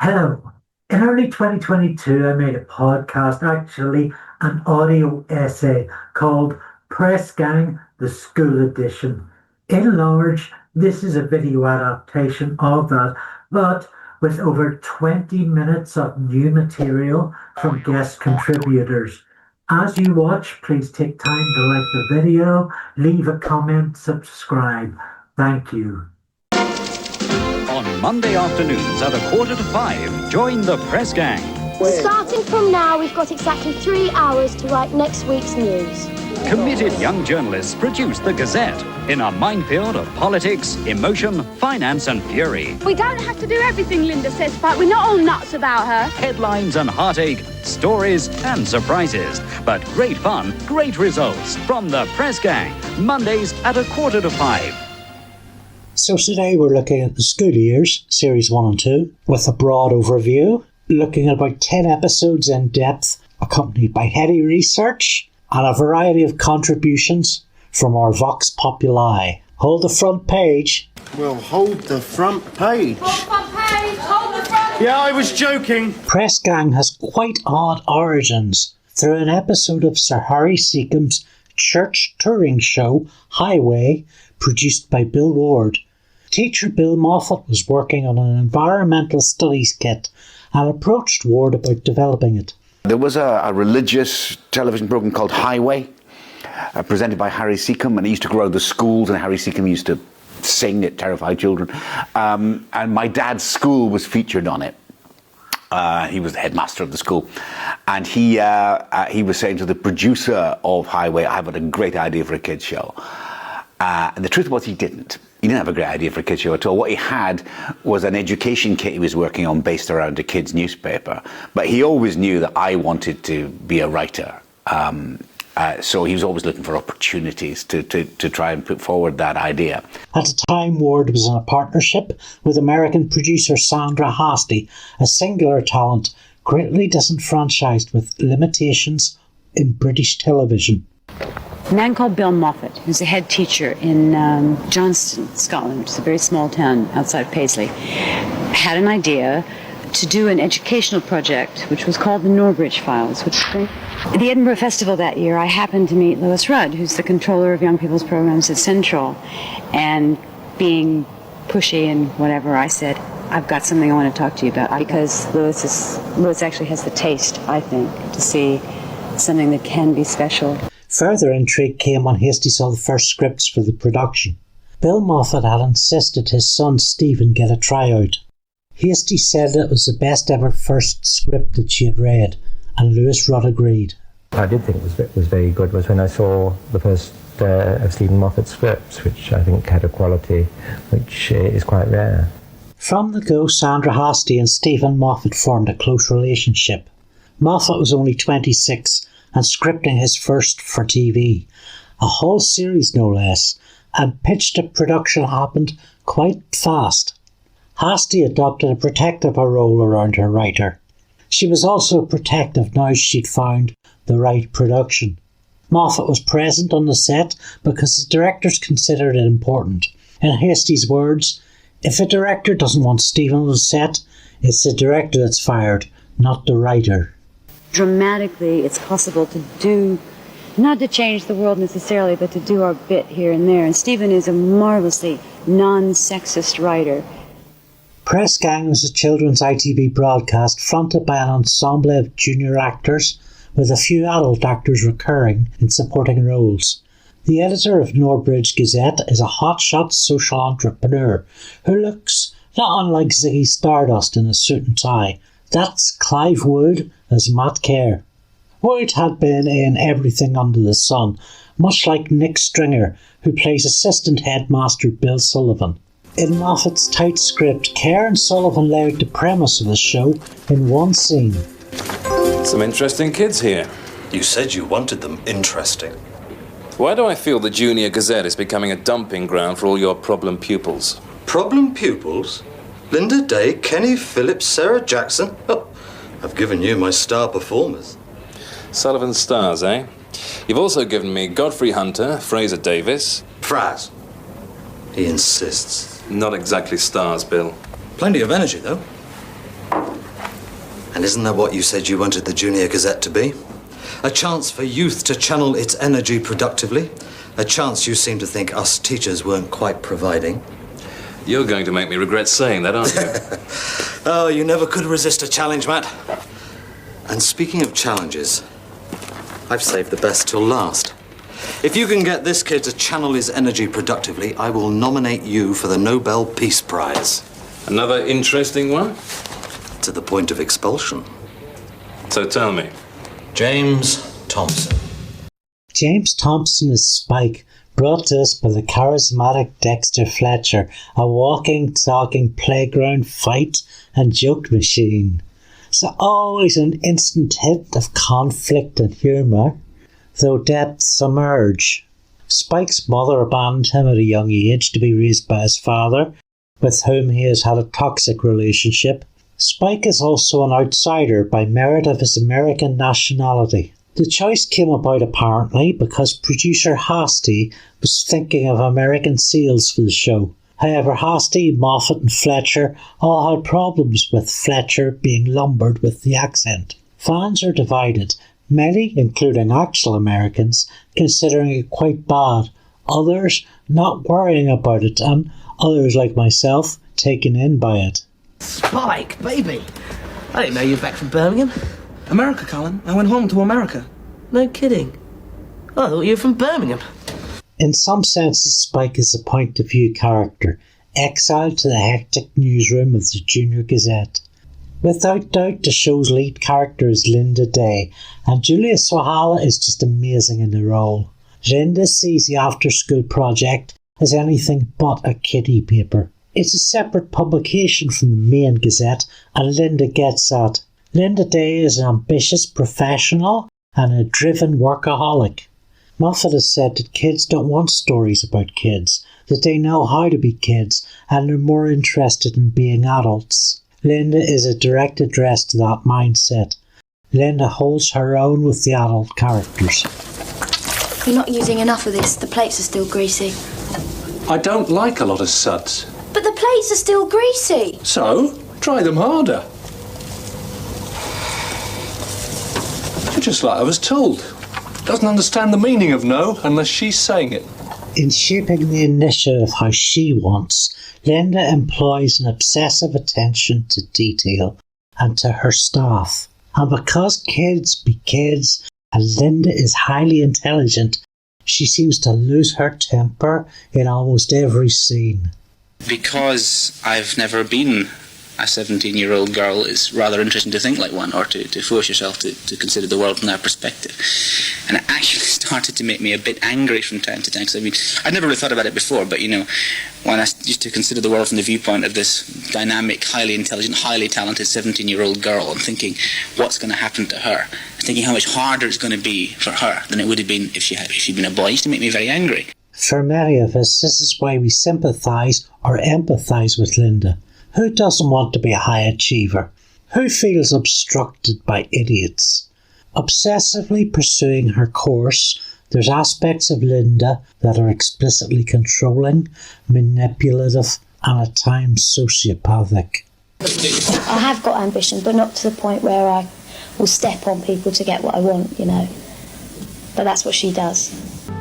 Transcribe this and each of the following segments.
Hello. In early 2022, I made a podcast, actually an audio essay called Press Gang, the School Edition. In large, this is a video adaptation of that, but with over 20 minutes of new material from guest contributors. As you watch, please take time to like the video, leave a comment, subscribe. Thank you. On Monday afternoons at 5:15, join the Press Gang. Starting from now, we've got exactly 3 hours to write next week's news. Committed young journalists produce the Gazette in a minefield of politics, emotion, finance and fury. We don't have to do everything Lynda says, but we're not all nuts about her. Headlines and heartache, stories and surprises. But great fun, great results from the Press Gang. Mondays at 5:15. So today we're looking at the school years, series 1 and 2, with a broad overview, looking at about 10 episodes in depth, accompanied by heady research and a variety of contributions from our Vox Populi. Hold the front page. Well, hold the front page. Hold the front page, hold the front. Yeah, I was joking. Press Gang has quite odd origins through an episode of Sir Harry Seacombe's church touring show, Highway, produced by Bill Ward. Teacher Bill Moffat was working on an environmental studies kit and approached Ward about developing it. There was a religious television program called Highway, presented by Harry Seacombe, and he used to go around the schools, and Harry Seacombe used to sing it, terrify children. And my dad's school was featured on it. He was the headmaster of the school, and he was saying to the producer of Highway, "I've got a great idea for a kids show." And the truth was he didn't. He didn't have a great idea for a kids show at all. What he had was an education kit he was working on based around a kids' newspaper. But he always knew that I wanted to be a writer. So he was always looking for opportunities to try and put forward that idea. At the time, Ward was in a partnership with American producer Sandra Hastie, a singular talent greatly disenfranchised with limitations in British television. A man called Bill Moffat, who's a head teacher in Johnston, Scotland, which is a very small town outside Paisley, had an idea to do an educational project which was called the Norbridge Files. At the Edinburgh Festival that year, I happened to meet Lois Rudd, who's the controller of young people's programs at Central, and being pushy and whatever, I said, "I've got something I want to talk to you about," because Lois actually has the taste, I think, to see something that can be special. Further intrigue came when Hastie saw the first scripts for the production. Bill Moffat had insisted his son Stephen get a tryout. Hastie said it was the best ever first script that she had read, and Lois Rudd agreed. I did think it was very good was when I saw the first of Steven Moffat's scripts, which I think had a quality which is quite rare. From the go, Sandra Hastie and Steven Moffat formed a close relationship. Moffat was only 26 and scripting his first for TV, a whole series no less, and pitch to production happened quite fast. Hastie adopted a protective role around her writer. She was also protective now she'd found the right production. Moffat was present on the set because the directors considered it important. In Hastie's words, "If a director doesn't want Steven on the set, it's the director that's fired, not the writer." Dramatically, it's possible to do, not to change the world necessarily, but to do our bit here and there. And Steven is a marvelously non-sexist writer. Press Gang was a children's ITV broadcast fronted by an ensemble of junior actors, with a few adult actors recurring in supporting roles. The editor of Norbridge Gazette is a hotshot social entrepreneur who looks not unlike Ziggy Stardust in a suit and tie. That's Clive Wood as Matt Kerr. Wood had been in everything under the sun, much like Nick Stringer, who plays assistant headmaster Bill Sullivan. In Moffat's tight script, Kerr and Sullivan laid the premise of the show in one scene. Some interesting kids here. You said you wanted them interesting. Why do I feel the Junior Gazette is becoming a dumping ground for all your problem pupils? Problem pupils? Lynda Day, Kenny Phillips, Sarah Jackson? Oh, I've given you my star performers. Sullivan Stars, eh? You've also given me Godfrey Hunter, Fraser Davis. Fraz. He insists. Not exactly stars, Bill. Plenty of energy, though. And isn't that what you said you wanted the Junior Gazette to be? A chance for youth to channel its energy productively? A chance you seem to think us teachers weren't quite providing? You're going to make me regret saying that, aren't you? Oh, you never could resist a challenge, Matt. And speaking of challenges, I've saved the best till last. If you can get this kid to channel his energy productively, I will nominate you for the Nobel Peace Prize. Another interesting one? To the point of expulsion. So tell me. James Thompson. James Thompson is Spike, brought to us by the charismatic Dexter Fletcher, a walking, talking playground fight and joke machine. So always an instant hit of conflict and humour, though depths emerge. Spike's mother abandoned him at a young age to be raised by his father, with whom he has had a toxic relationship. Spike is also an outsider by merit of his American nationality. The choice came about apparently because producer Hastie was thinking of American sales for the show. However, Hastie, Moffat and Fletcher all had problems with Fletcher being lumbered with the accent. Fans are divided, many, including actual Americans, considering it quite bad, others not worrying about it, and others like myself taken in by it. Spike, baby! I didn't know you were back from Birmingham. America, Colin. I went home to America. No kidding. I thought you were from Birmingham. In some senses, Spike is a point-of-view character, exiled to the hectic newsroom of the Junior Gazette. Without doubt, the show's lead character is Lynda Day, and Julia Sawalha is just amazing in the role. Lynda sees the after-school project as anything but a kiddie paper. It's a separate publication from the main Gazette, and Lynda gets that. Lynda Day is an ambitious professional and a driven workaholic. Moffat has said that kids don't want stories about kids, that they know how to be kids and are more interested in being adults. Lynda is a direct address to that mindset. Lynda holds her own with the adult characters. You're not using enough of this. The plates are still greasy. I don't like a lot of suds. But the plates are still greasy. So, try them harder. You're just like I was told. Doesn't understand the meaning of no unless she's saying it. In shaping the initiative how she wants, Lynda employs an obsessive attention to detail and to her staff. And because kids be kids, and Lynda is highly intelligent, she seems to lose her temper in almost every scene. Because I've never been a 17-year-old girl, it's rather interesting to think like one, or to force yourself to consider the world from that perspective. And it actually started to make me a bit angry from time to time, because I mean, I'd never really thought about it before, but you know, when I used to consider the world from the viewpoint of this dynamic, highly intelligent, highly talented 17-year-old girl, I'm thinking, what's going to happen to her? I'm thinking how much harder it's going to be for her than it would have been if she'd been a boy. It used to make me very angry. For many of us, this is why we sympathise or empathise with Lynda. Who doesn't want to be a high achiever? Who feels obstructed by idiots? Obsessively pursuing her course, there's aspects of Lynda that are explicitly controlling, manipulative, and at times sociopathic. I have got ambition, but not to the point where I will step on people to get what I want, you know. But that's what she does.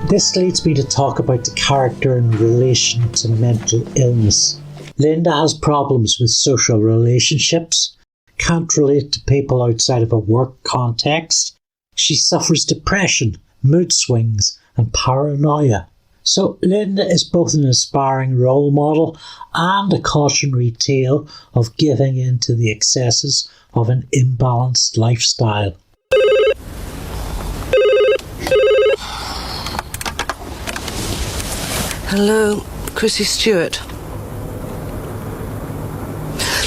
This leads me to talk about the character in relation to mental illness. Lynda has problems with social relationships, can't relate to people outside of a work context. She suffers depression, mood swings, and paranoia. So Lynda is both an inspiring role model and a cautionary tale of giving in to the excesses of an imbalanced lifestyle. Hello, Chrissy Stewart.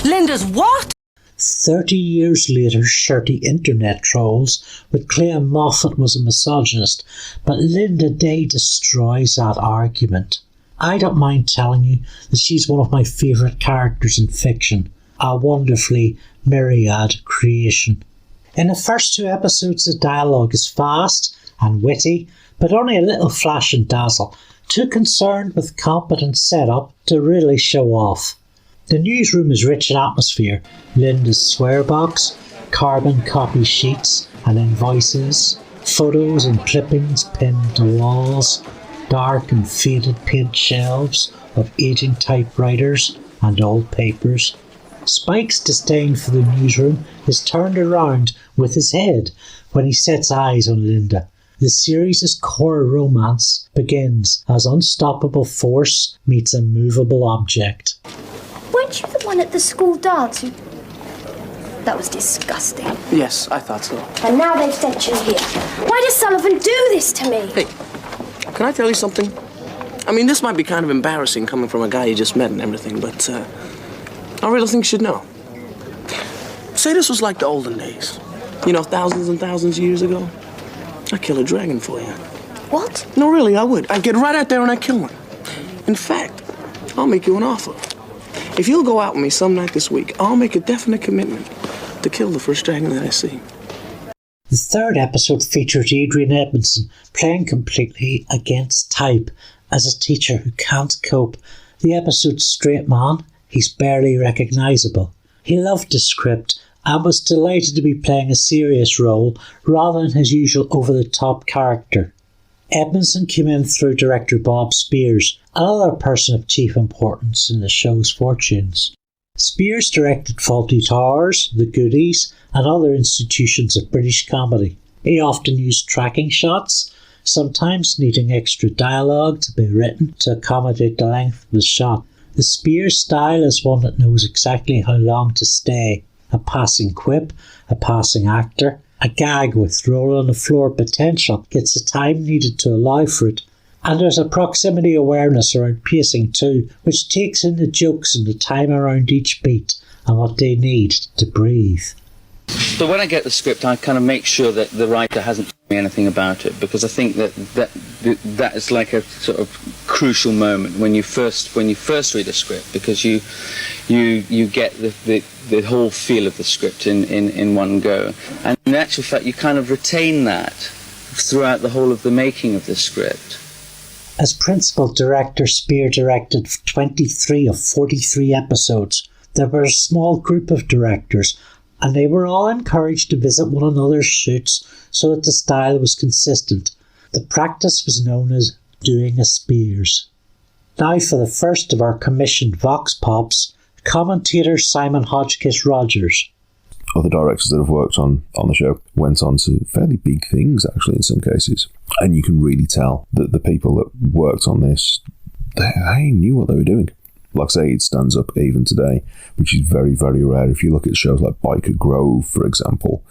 Lynda's what? 30 years later, shirty internet trolls would claim Moffat was a misogynist, but Lynda Day destroys that argument. I don't mind telling you that she's one of my favourite characters in fiction, a wonderfully myriad creation. In the first 2 episodes, the dialogue is fast and witty, but only a little flash and dazzle, too concerned with competent setup to really show off. The newsroom is rich in atmosphere. Lynda's swear box, carbon copy sheets and invoices, photos and clippings pinned to walls, dark and faded paint shelves of aging typewriters and old papers. Spike's disdain for the newsroom is turned around with his head when he sets eyes on Lynda. The series' core romance begins as unstoppable force meets a movable object. Weren't you the one at the school dance who... That was disgusting. Yes, I thought so. And now they've sent you here. Why does Sullivan do this to me? Hey, can I tell you something? I mean, this might be kind of embarrassing coming from a guy you just met and everything, but I really think you should know. Say this was like the olden days. You know, thousands and thousands of years ago. I'd kill a dragon for you. What? No, really, I would. I'd get right out there and I'd kill one. In fact, I'll make you an offer. If you'll go out with me some night this week, I'll make a definite commitment to kill the first dragon that I see. The third episode features Adrian Edmondson playing completely against type as a teacher who can't cope. The episode's straight man, he's barely recognisable. He loved the script and was delighted to be playing a serious role rather than his usual over-the-top character. Edmondson came in through director Bob Spiers, another person of chief importance in the show's fortunes. Spiers directed Fawlty Towers, The Goodies, and other institutions of British comedy. He often used tracking shots, sometimes needing extra dialogue to be written to accommodate the length of the shot. The Spiers style is one that knows exactly how long to stay. A passing quip, a passing actor, a gag with roll on the floor potential gets the time needed to allow for it. And there's a proximity awareness around pacing too, which takes in the jokes and the time around each beat and what they need to breathe. But when I get the script, I kind of make sure that the writer hasn't told me anything about it, because I think that is like a sort of crucial moment when you first read a script, because you get the whole feel of the script in one go, and in actual fact you kind of retain that throughout the whole of the making of the script. As principal director, Spear directed 23 of 43 episodes. There were a small group of directors, and they were all encouraged to visit one another's shoots so that the style was consistent. The practice was known as doing a Spiers. Now for the first of our commissioned Vox Pops, commentator Simon Hodgkiss-Rogers. Other directors that have worked on the show went on to fairly big things, actually, in some cases. And you can really tell that the people that worked on this, they knew what they were doing. Like I say, it stands up even today, which is very, very rare. If you look at shows like Biker Grove, for example,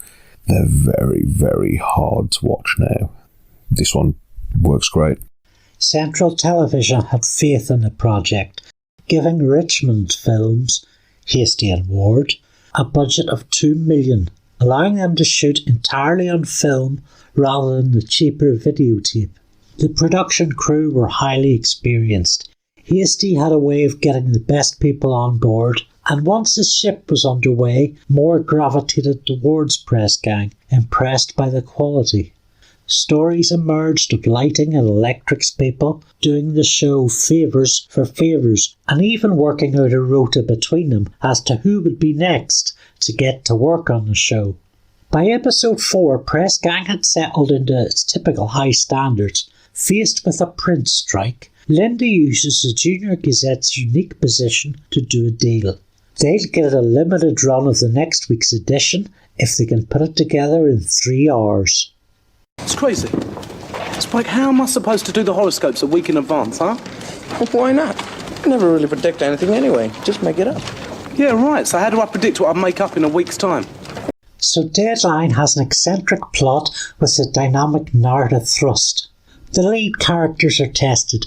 they're very, very hard to watch now. This one works great. Central Television had faith in the project, giving Richmond Films, Hastie and Ward, a budget of $2 million, allowing them to shoot entirely on film rather than the cheaper videotape. The production crew were highly experienced. Hastie had a way of getting the best people on board, and once the ship was underway, more gravitated towards Press Gang, impressed by the quality. Stories emerged of lighting and electrics people doing the show favours for favours, and even working out a rota between them as to who would be next to get to work on the show. By episode 4, Press Gang had settled into its typical high standards. Faced with a print strike, Lynda uses the Junior Gazette's unique position to do a deal. They'll get a limited run of the next week's edition if they can put it together in 3 hours. It's crazy. Spike, how am I supposed to do the horoscopes a week in advance, huh? Well, why not? I never really predict anything anyway. Just make it up. Yeah, right. So how do I predict what I'll make up in a week's time? So Deadline has an eccentric plot with a dynamic narrative thrust. The lead characters are tested.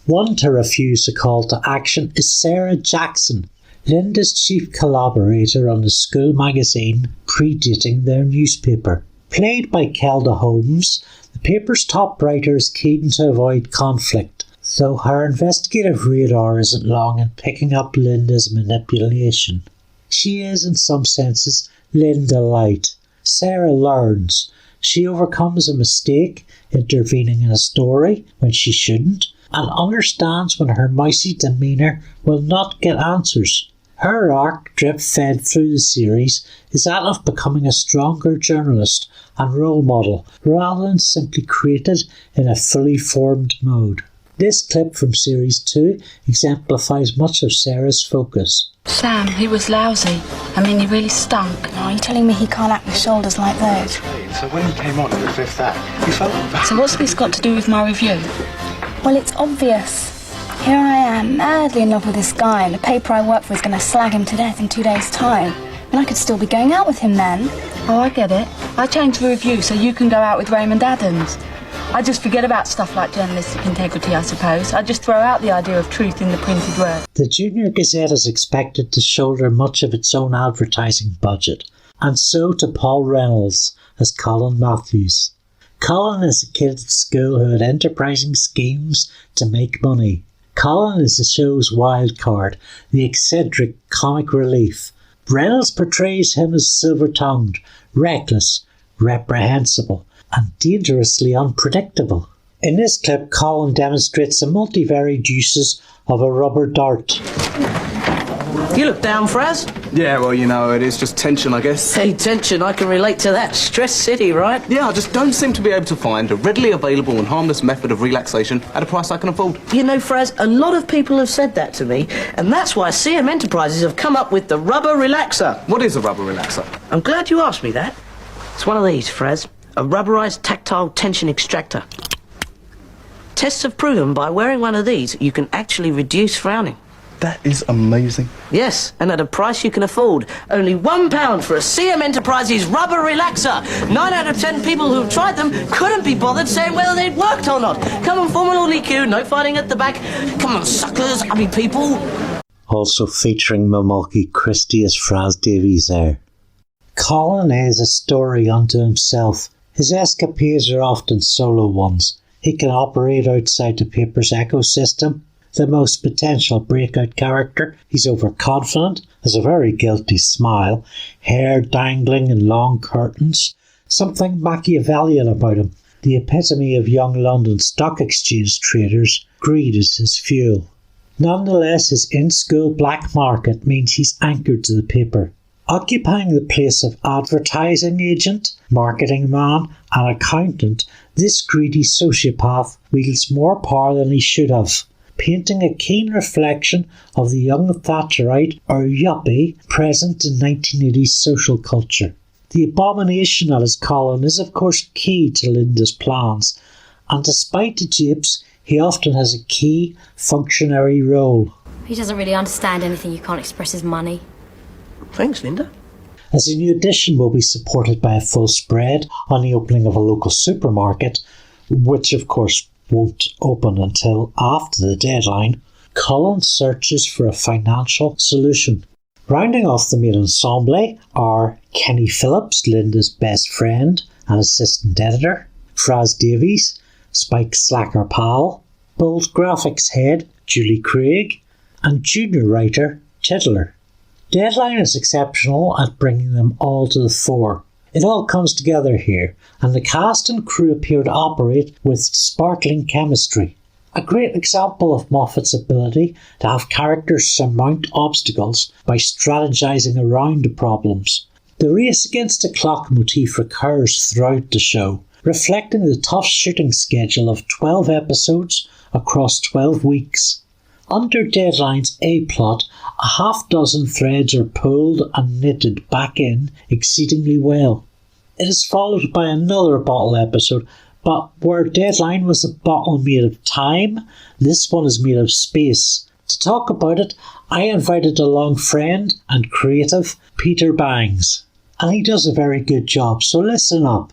One to refuse the call to action is Sarah Jackson, Lynda's chief collaborator on the school magazine predating their newspaper. Played by Kelda Holmes, the paper's top writer is keen to avoid conflict, though her investigative radar isn't long in picking up Lynda's manipulation. She is, in some senses, Lynda light. Sarah learns. She overcomes a mistake, intervening in a story when she shouldn't, and understands when her mousy demeanour will not get answers. Her arc, drip-fed through the series, is that of becoming a stronger journalist and role model, rather than simply created in a fully formed mode. This clip from Series 2 exemplifies much of Sarah's focus. Sam, he was lousy. I mean, he really stunk. Oh, are you telling me he can't act with shoulders like those? So when he came on in the fifth act, he felt bad. So what's this got to do with my review? Well, it's obvious. Here I am, madly in love with this guy, and the paper I work for is going to slag him to death in 2 days' time. And I could still be going out with him then. Oh, I get it. I changed the review so you can go out with Raymond Adams. I just forget about stuff like journalistic integrity, I suppose. I just throw out the idea of truth in the printed word. The Junior Gazette is expected to shoulder much of its own advertising budget, and so to Paul Reynolds as Colin Matthews. Colin is a kid at school who had enterprising schemes to make money. Colin is the show's wild card, the eccentric comic relief. Reynolds portrays him as silver-tongued, reckless, reprehensible, and dangerously unpredictable. In this clip, Colin demonstrates the multivariate uses of a rubber dart. You look down, Fraz. Yeah, well, you know, it is just tension, I guess. Hey, tension, I can relate to that. Stress city, right? Yeah, I just don't seem to be able to find a readily available and harmless method of relaxation at a price I can afford. You know, Fraz, a lot of people have said that to me, and that's why CM Enterprises have come up with the rubber relaxer. What is a rubber relaxer? I'm glad you asked me that. It's one of these, Fraz. A rubberized tactile tension extractor. Tests have proven by wearing one of these, you can actually reduce frowning. That is amazing. Yes, and at a price you can afford. Only £1 for a CM Enterprises rubber relaxer. 9 out of 10 people who've tried them couldn't be bothered saying whether they'd worked or not. Come on, form an orderly queue, no fighting at the back. Come on, suckers, people. Also featuring Mmolki Chrystie as Fraz Davies there. Colin is a story unto himself. His escapades are often solo ones. He can operate outside the paper's ecosystem. The most potential breakout character, he's overconfident, has a very guilty smile, hair dangling in long curtains, something Machiavellian about him. The epitome of young London stock exchange traders, greed is his fuel. Nonetheless, his in-school black market means he's anchored to the paper. Occupying the place of advertising agent, marketing man and accountant, this greedy sociopath wields more power than he should have, painting a keen reflection of the young Thatcherite or yuppie present in 1980s social culture. The abomination that is Colin is of course key to Lynda's plans, and despite the japes, he often has a key functionary role. He doesn't really understand anything you can't express his money. Thanks, Lynda. As a new edition will be supported by a full spread on the opening of a local supermarket, which of course won't open until after the deadline, Colin searches for a financial solution. Rounding off the main ensemble are Kenny Phillips, Lynda's best friend and assistant editor, Fraz Davies, Spike's slacker pal, Bold Graphics head Julie Craig, and junior writer Tiddler. Deadline is exceptional at bringing them all to the fore. It all comes together here, and the cast and crew appear to operate with sparkling chemistry. A great example of Moffat's ability to have characters surmount obstacles by strategizing around the problems. The race against the clock motif recurs throughout the show, reflecting the tough shooting schedule of 12 episodes across 12 weeks. Under Deadline's A-plot, a half-dozen threads are pulled and knitted back in exceedingly well. It is followed by another bottle episode, but where Deadline was a bottle made of time, this one is made of space. To talk about it, I invited along friend and creative Peter Bangs, and he does a very good job, so listen up.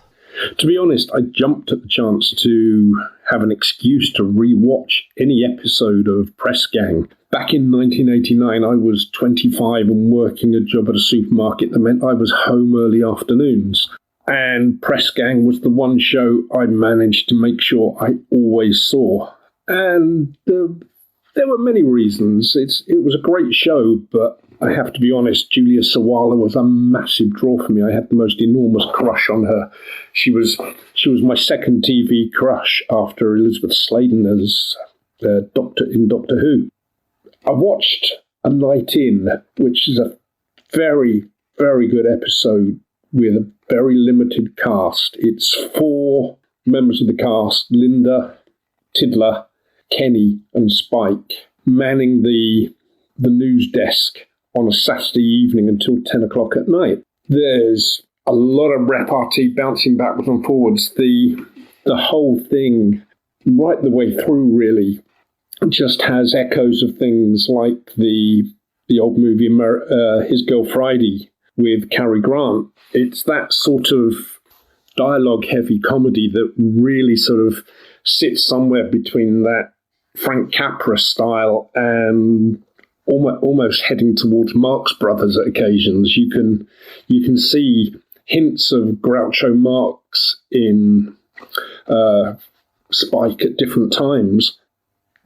To be honest, I jumped at the chance to have an excuse to re-watch any episode of Press Gang. Back in 1989, I was 25 and working a job at a supermarket that meant I was home early afternoons. And Press Gang was the one show I managed to make sure I always saw. And there were many reasons. It was a great show, but I have to be honest, Julia Sawalha was a massive draw for me. I had the most enormous crush on her. She was my second TV crush after Elizabeth Sladen as Doctor Who. I watched A Night In, which is a very, very good episode with a very limited cast. It's 4 members of the cast, Lynda, Tiddler, Kenny and Spike, manning the news desk on a Saturday evening until 10 o'clock at night. There's a lot of repartee bouncing backwards and forwards. The whole thing, right the way through, really, just has echoes of things like the old movie His Girl Friday with Cary Grant. It's that sort of dialogue-heavy comedy that really sort of sits somewhere between that Frank Capra style and almost heading towards Marx Brothers at occasions. You can see hints of Groucho Marx in Spike at different times.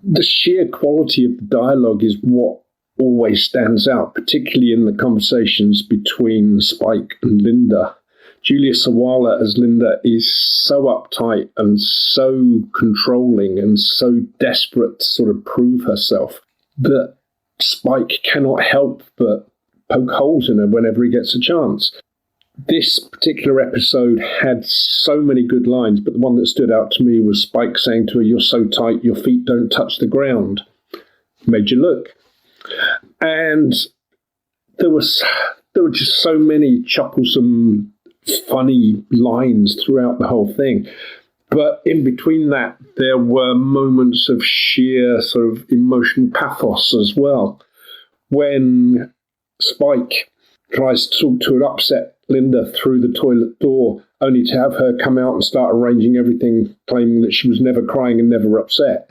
The sheer quality of the dialogue is what always stands out, particularly in the conversations between Spike and Lynda. Julia Sawalha as Lynda is so uptight and so controlling and so desperate to sort of prove herself that Spike cannot help but poke holes in her whenever he gets a chance. This particular episode had so many good lines, but the one that stood out to me was Spike saying to her, "You're so tight, your feet don't touch the ground." Made you look. And there were just so many chucklesome, funny lines throughout the whole thing. But in between that, there were moments of sheer sort of emotional pathos as well. When Spike tries to talk to an upset Lynda through the toilet door, only to have her come out and start arranging everything, claiming that she was never crying and never upset,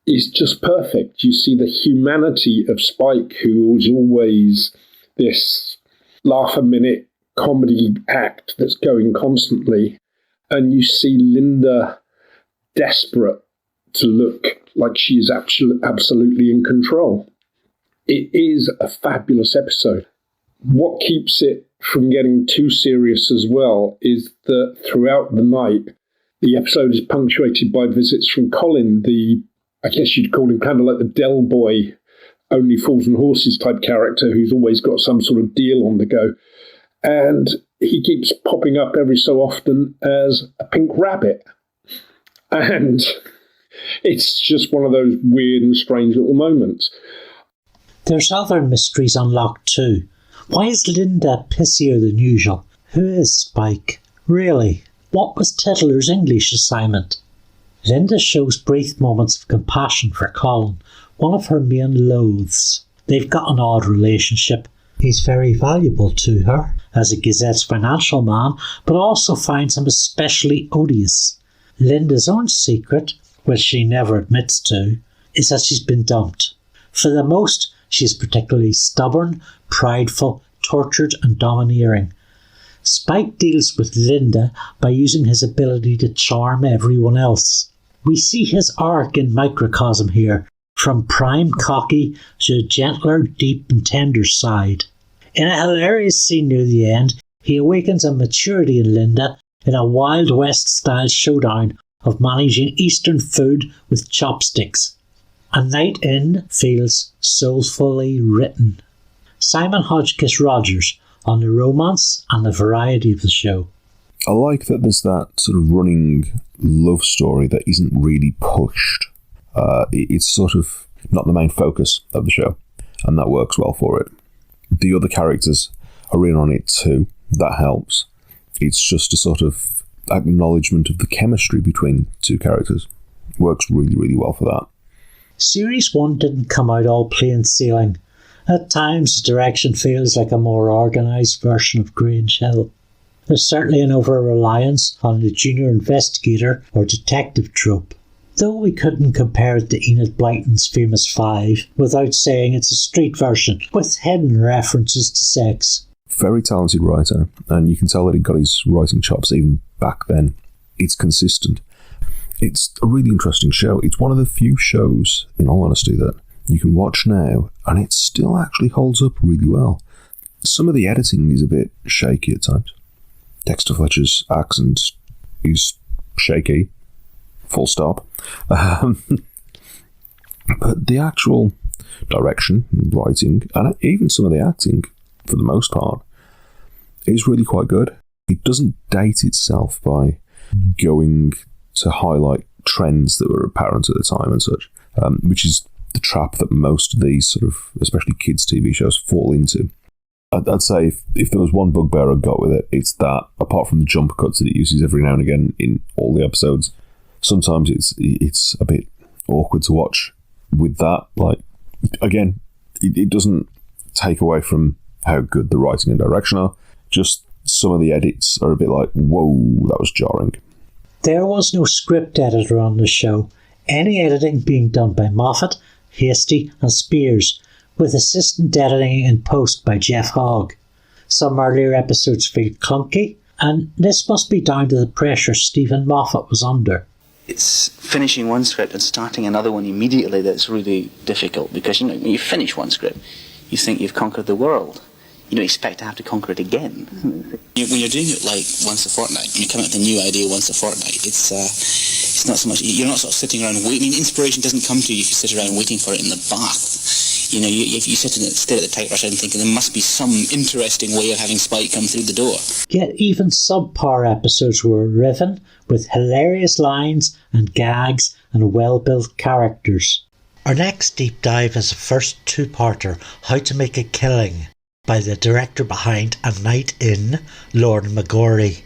is just perfect. You see the humanity of Spike, who was always this laugh-a-minute comedy act that's going constantly, and you see Lynda desperate to look like she is absolutely in control. It is a fabulous episode. What keeps it from getting too serious as well is that throughout the night, the episode is punctuated by visits from Colin, I guess you'd call him kind of like the Del Boy, only fools and horses type character who's always got some sort of deal on the go. And he keeps popping up every so often as a pink rabbit. And it's just one of those weird and strange little moments. There's other mysteries unlocked too. Why is Lynda pissier than usual? Who is Spike? Really? What was Tiddler's English assignment? Lynda shows brief moments of compassion for Colin, one of her main loathes. They've got an odd relationship. He's very valuable to her as a Gazette's financial man, but also finds him especially odious. Lynda's own secret, which she never admits to, is that she's been dumped. For the most, she is particularly stubborn, prideful, tortured and domineering. Spike deals with Lynda by using his ability to charm everyone else. We see his arc in microcosm here, from prime cocky to a gentler, deep and tender side. In a hilarious scene near the end, he awakens a maturity in Lynda in a Wild West-style showdown of managing Eastern food with chopsticks. A Night In feels soulfully written. Simon Hodgkiss-Rogers on the romance and the variety of the show. I like that there's that sort of running love story that isn't really pushed. It's sort of not the main focus of the show, and that works well for it. The other characters are in on it too. That helps. It's just a sort of acknowledgement of the chemistry between two characters. Works really, really well for that. Series 1 didn't come out all plain sailing. At times, the direction feels like a more organised version of Grange Hill. There's certainly an over-reliance on the junior investigator or detective trope, though we couldn't compare it to Enid Blyton's famous Five without saying it's a street version with hidden references to sex. Very talented writer, and you can tell that he got his writing chops even back then. It's consistent. It's a really interesting show. It's one of the few shows, in all honesty, that you can watch now and it still actually holds up really well. Some of the editing is a bit shaky at times. Dexter Fletcher's accent is shaky, full stop. But the actual direction, writing, and even some of the acting, for the most part, is really quite good. It doesn't date itself by going to highlight trends that were apparent at the time and such, which is the trap that most of these sort of, especially kids' TV shows, fall into. I'd say if there was one bugbear I got with it, it's that, apart from the jump cuts that it uses every now and again in all the episodes, sometimes it's a bit awkward to watch with that. Like, again, it doesn't take away from how good the writing and direction are, just some of the edits are a bit like, whoa, that was jarring. There was no script editor on the show, any editing being done by Moffat, Hastie and Spiers, with assistant editing in post by Geoff Hogg. Some earlier episodes feel clunky, and this must be down to the pressure Steven Moffat was under. It's finishing one script and starting another one immediately that's really difficult, because when you finish one script, you think you've conquered the world. You don't expect to have to conquer it again. When you're doing it like once a fortnight, and you come up with a new idea once a fortnight, it's not so much, you're not sort of sitting around waiting. I mean, inspiration doesn't come to you if you sit around waiting for it in the bath. You know, if you sit and stare at the typewriter and thinking there must be some interesting way of having Spike come through the door. Yet even subpar episodes were riven with hilarious lines and gags and well-built characters. Our next deep dive is the first two-parter, How to Make a Killing, by the director behind A Night In, Lorne Magory.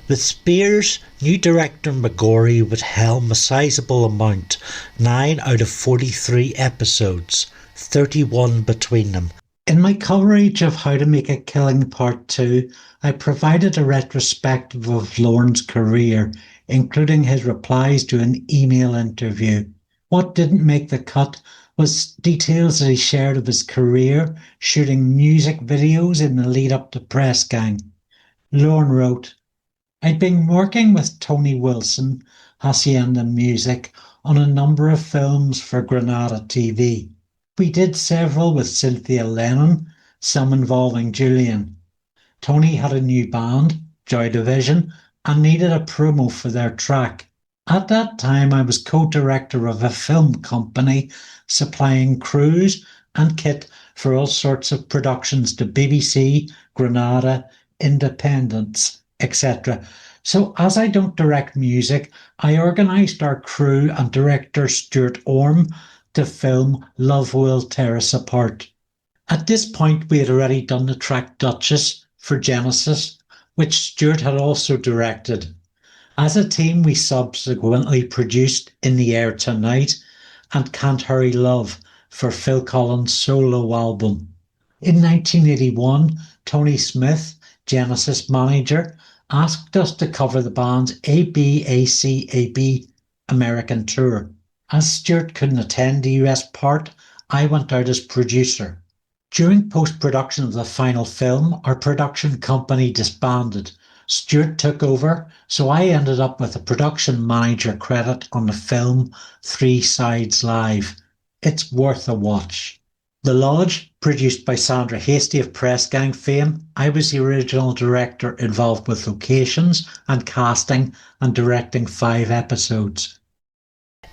With Spiers, new director Magory would helm a sizable amount, 9 out of 43 episodes, 31 between them. In my coverage of How to Make a Killing Part 2, I provided a retrospective of Lorne's career, including his replies to an email interview. What didn't make the cut was details that he shared of his career, shooting music videos in the lead up to Press Gang. Lorne wrote, "I'd been working with Tony Wilson, Hacienda Music, on a number of films for Granada TV. We did several with Cynthia Lennon, some involving Julian. Tony had a new band, Joy Division, and needed a promo for their track. At that time, I was co-director of a film company supplying crews and kit for all sorts of productions to BBC, Granada, Independence, etc. So as I don't direct music, I organised our crew and director Stuart Orme to film Love Will Tear Us Apart. At this point, we had already done the track Duchess for Genesis, which Stuart had also directed. As a team, we subsequently produced In the Air Tonight and Can't Hurry Love for Phil Collins' solo album. In 1981, Tony Smith, Genesis manager, asked us to cover the band's ABACAB American tour. As Stuart couldn't attend the US part, I went out as producer. During post-production of the final film, our production company disbanded. Stuart took over, so I ended up with a production manager credit on the film 3 Sides Live. It's worth a watch. The Lodge, produced by Sandra Hastie of Press Gang fame, I was the original director involved with locations and casting and directing 5 episodes.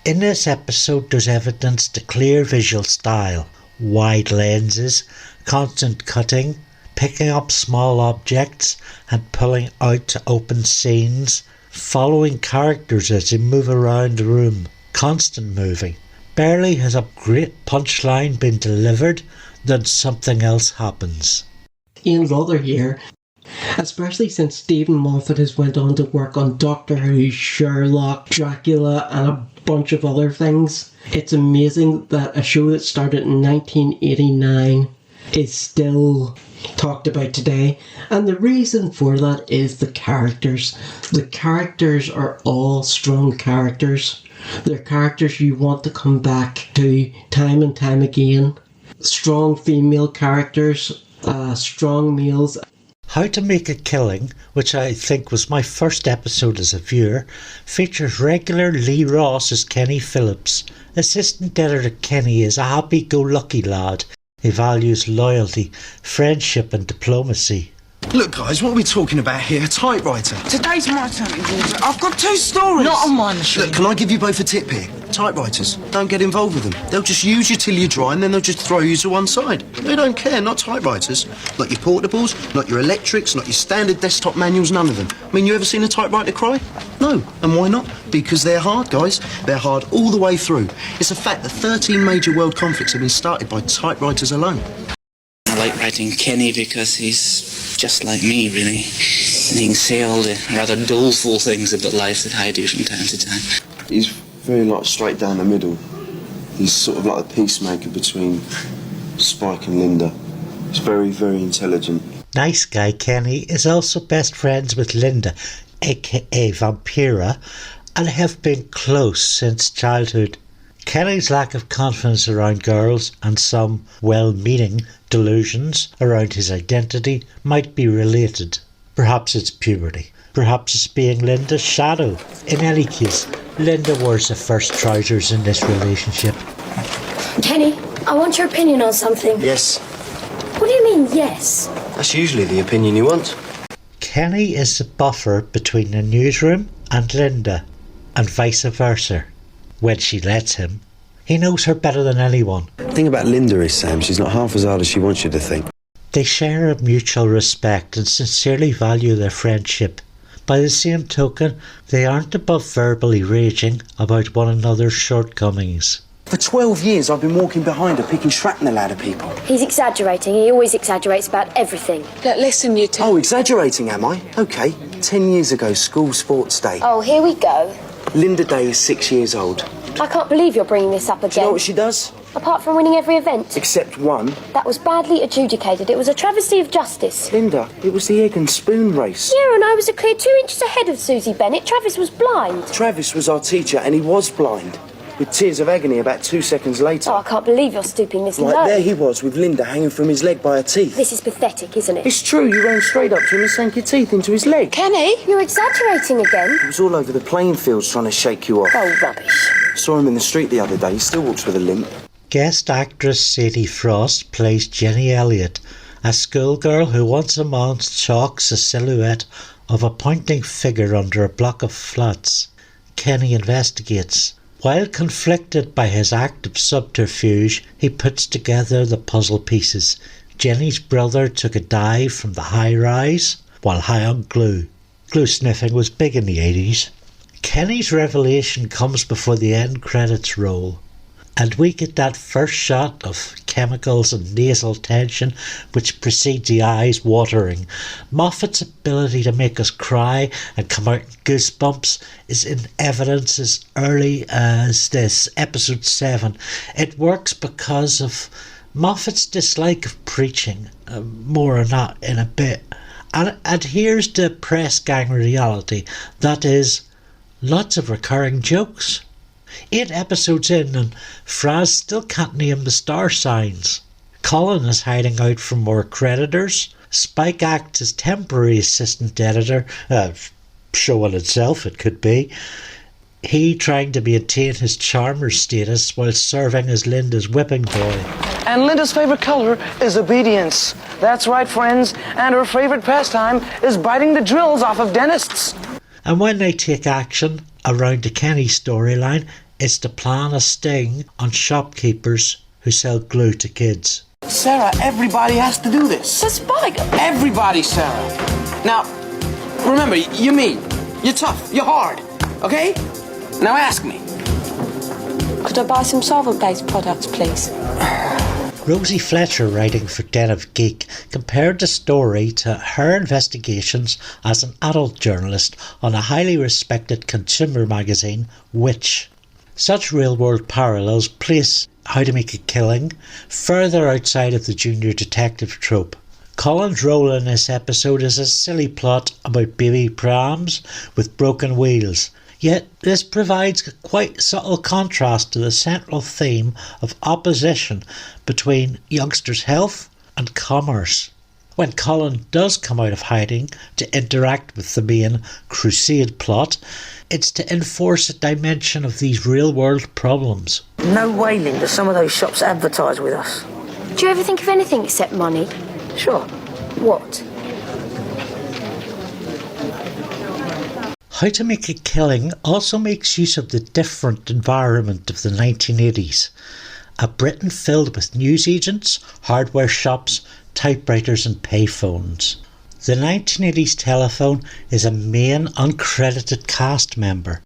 In this episode, there's evidence to clear visual style, wide lenses, constant cutting, picking up small objects and pulling out to open scenes, following characters as they move around the room, constant moving. Barely has a great punchline been delivered, then something else happens. Ian Lawther here. Especially since Steven Moffat has went on to work on Doctor Who, Sherlock, Dracula and a bunch of other things. It's amazing that a show that started in 1989 is still talked about today, and the reason for that is the characters. The characters are all strong characters. They're characters you want to come back to time and time again. Strong female characters, strong males. How to Make a Killing, which I think was my first episode as a viewer, features regular Lee Ross as Kenny Phillips. Assistant editor Kenny is a happy-go-lucky lad. He values loyalty, friendship and diplomacy. Look, guys, what are we talking about here? A typewriter. Today's my turn, Lawther. I've got 2 stories. Not on my machine. Look, can I give you both a tip here? Typewriters. Don't get involved with them. They'll just use you till you're dry and then they'll just throw you to one side. They don't care, not typewriters. Not your portables, not your electrics, not your standard desktop manuals, none of them. I mean, you ever seen a typewriter cry? No. And why not? Because they're hard, guys. They're hard all the way through. It's a fact that 13 major world conflicts have been started by typewriters alone. I like writing Kenny because he's just like me, really. And he can say all the rather doleful things about life that I do from time to time. He's very, like, straight down the middle. He's sort of like the peacemaker between Spike and Lynda. He's very, very intelligent. Nice guy Kenny is also best friends with Lynda, aka Vampira, and have been close since childhood. Kenny's lack of confidence around girls and some well-meaning delusions around his identity might be related. Perhaps it's puberty. Perhaps it's being Lynda's shadow. In any case, Lynda wears the first trousers in this relationship. Kenny, I want your opinion on something. Yes. What do you mean, yes? That's usually the opinion you want. Kenny is the buffer between the newsroom and Lynda, and vice versa. When she lets him, he knows her better than anyone. The thing about Lynda is, Sam, she's not half as hard as she wants you to think. They share a mutual respect and sincerely value their friendship. By the same token, they aren't above verbally raging about one another's shortcomings. For 12 years, I've been walking behind her, picking shrapnel out of people. He's exaggerating. He always exaggerates about everything. Look, listen, you two. Oh, exaggerating, am I? OK. 10 years ago, school sports day. Oh, here we go. Lynda Day is 6 years old. I can't believe you're bringing this up again. Do you know what she does? Apart from winning every event. Except one. That was badly adjudicated. It was a travesty of justice. Lynda, it was the egg and spoon race. Yeah, and I was a clear 2 inches ahead of Susie Bennett. Travis was blind. Travis was our teacher, and he was blind. With tears of agony about 2 seconds later. Oh, I can't believe you're stooping this low. There he was, with Lynda hanging from his leg by her teeth. This is pathetic, isn't it? It's true, you ran straight up to him and sank your teeth into his leg. Kenny, you're exaggerating again. He was all over the playing fields trying to shake you off. Oh, rubbish. Saw him in the street the other day. He still walks with a limp. Guest actress Sadie Frost plays Jenny Elliott, a schoolgirl who once a month chalks a silhouette of a pointing figure under a block of flats. Kenny investigates. While conflicted by his act of subterfuge, he puts together the puzzle pieces. Jenny's brother took a dive from the high-rise while high on glue. Glue sniffing was big in the 80s. Kenny's revelation comes before the end credits roll, and we get that first shot of chemicals and nasal tension which precedes the eyes watering. Moffat's ability to make us cry and come out in goosebumps is in evidence as early as this, episode 7. It works because of Moffat's dislike of preaching, more on that in a bit, and adheres to press gang reality, that is, lots of recurring jokes. 8 episodes in and Fraz still can't name the star signs. Colin is hiding out from more creditors. Spike acts as temporary assistant editor, show in itself it could be. He trying to maintain his charmer status while serving as Lynda's whipping boy. And Lynda's favorite color is obedience. That's right, friends. And her favorite pastime is biting the drills off of dentists. And when they take action around the Kenny storyline, it's to plan a sting on shopkeepers who sell glue to kids. Sarah, everybody has to do this. That's Spike. Everybody, Sarah. Now, remember, you're mean, you're tough, you're hard, okay? Now ask me. Could I buy some solvent-based products, please? Rosie Fletcher, writing for Den of Geek, compared the story to her investigations as an adult journalist on a highly respected consumer magazine, Which. Such real-world parallels place How to Make a Killing further outside of the junior detective trope. Colin's role in this episode is a silly plot about baby prams with broken wheels. Yet this provides a quite subtle contrast to the central theme of opposition between youngsters' health and commerce. When Colin does come out of hiding to interact with the main crusade plot, it's to enforce a dimension of these real-world problems. No way, Lynda. Some of those shops advertise with us. Do you ever think of anything except money? Sure. What? How to Make a Killing also makes use of the different environment of the 1980s, a Britain filled with newsagents, hardware shops, typewriters and payphones. The 1980s telephone is a main uncredited cast member.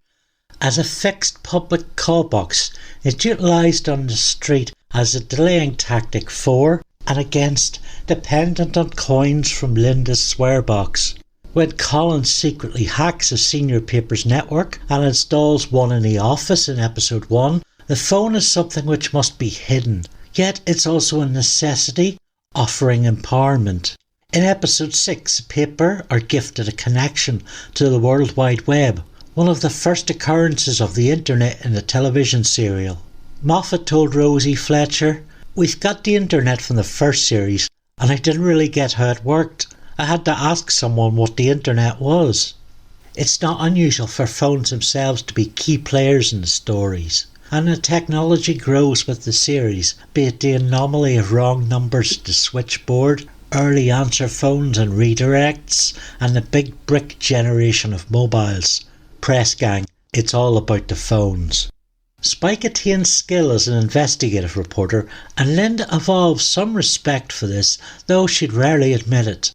As a fixed public call box, it's utilised on the street as a delaying tactic for and against, dependent on coins from Lynda's swear box. When Colin secretly hacks a senior paper's network and installs one in the office in episode 1, the phone is something which must be hidden, yet it's also a necessity, offering empowerment. In episode 6, a paper are gifted a connection to the World Wide Web, one of the first occurrences of the internet in the television serial. Moffat told Rosie Fletcher, "We've got the internet from the first series, and I didn't really get how it worked. I had to ask someone what the internet was." It's not unusual for phones themselves to be key players in the stories, and the technology grows with the series, be it the anomaly of wrong numbers at the switchboard, early answer phones and redirects, and the big brick generation of mobiles. Press gang, it's all about the phones. Spike attains skill as an investigative reporter, and Lynda evolves some respect for this, though she'd rarely admit it.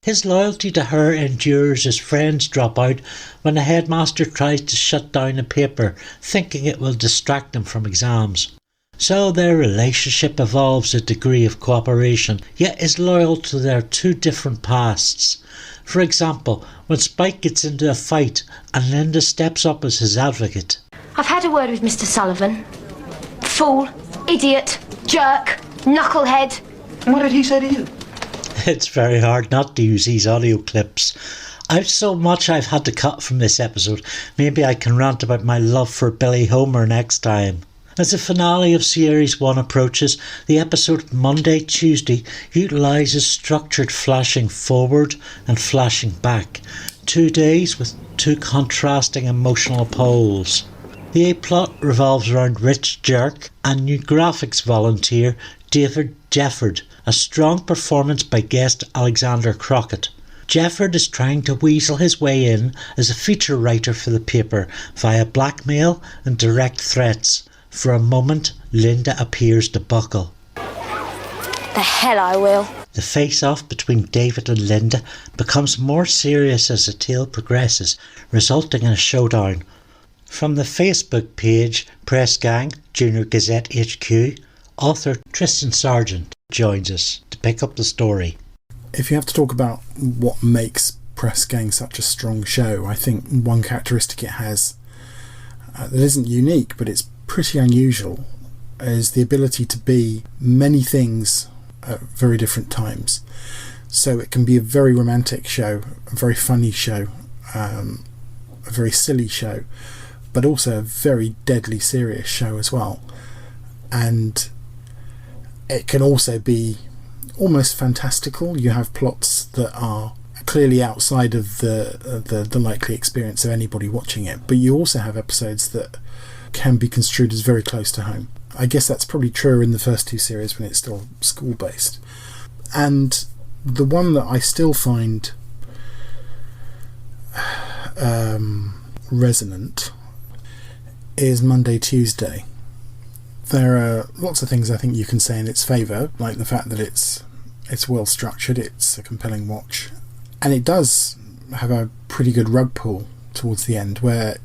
His loyalty to her endures as friends drop out when the headmaster tries to shut down a paper, thinking it will distract them from exams. So their relationship evolves a degree of cooperation, yet is loyal to their two different pasts. For example, when Spike gets into a fight and Lynda steps up as his advocate. I've had a word with Mr. Sullivan. Fool, idiot, jerk, knucklehead. And what did he say to you? It's very hard not to use these audio clips. I've so much I've had to cut from this episode. Maybe I can rant about my love for Billy Homer next time. As the finale of Series 1 approaches, the episode Monday-Tuesday utilises structured flashing forward and flashing back. 2 days with two contrasting emotional poles. The A-plot revolves around Rich Jerk and new graphics volunteer David Jefford, a strong performance by guest Alexander Crockett. Jefford is trying to weasel his way in as a feature writer for the paper via blackmail and direct threats. For a moment, Lynda appears to buckle. The hell I will. The face-off between David and Lynda becomes more serious as the tale progresses, resulting in a showdown. From the Facebook page Press Gang, Junior Gazette HQ, author Tristan Sargent joins us to pick up the story. If you have to talk about what makes Press Gang such a strong show, I think one characteristic it has that isn't unique, but it's pretty unusual, is the ability to be many things at very different times. So it can be a very romantic show, a very funny show, a very silly show, but also a very deadly serious show as well. And it can also be almost fantastical. You have plots that are clearly outside of the likely experience of anybody watching it, but you also have episodes that can be construed as very close to home. I guess that's probably truer in the first two series when it's still school-based. And the one that I still find resonant is Monday-Tuesday. There are lots of things I think you can say in its favour, like the fact that it's well structured, it's a compelling watch, and it does have a pretty good rug pull towards the end, where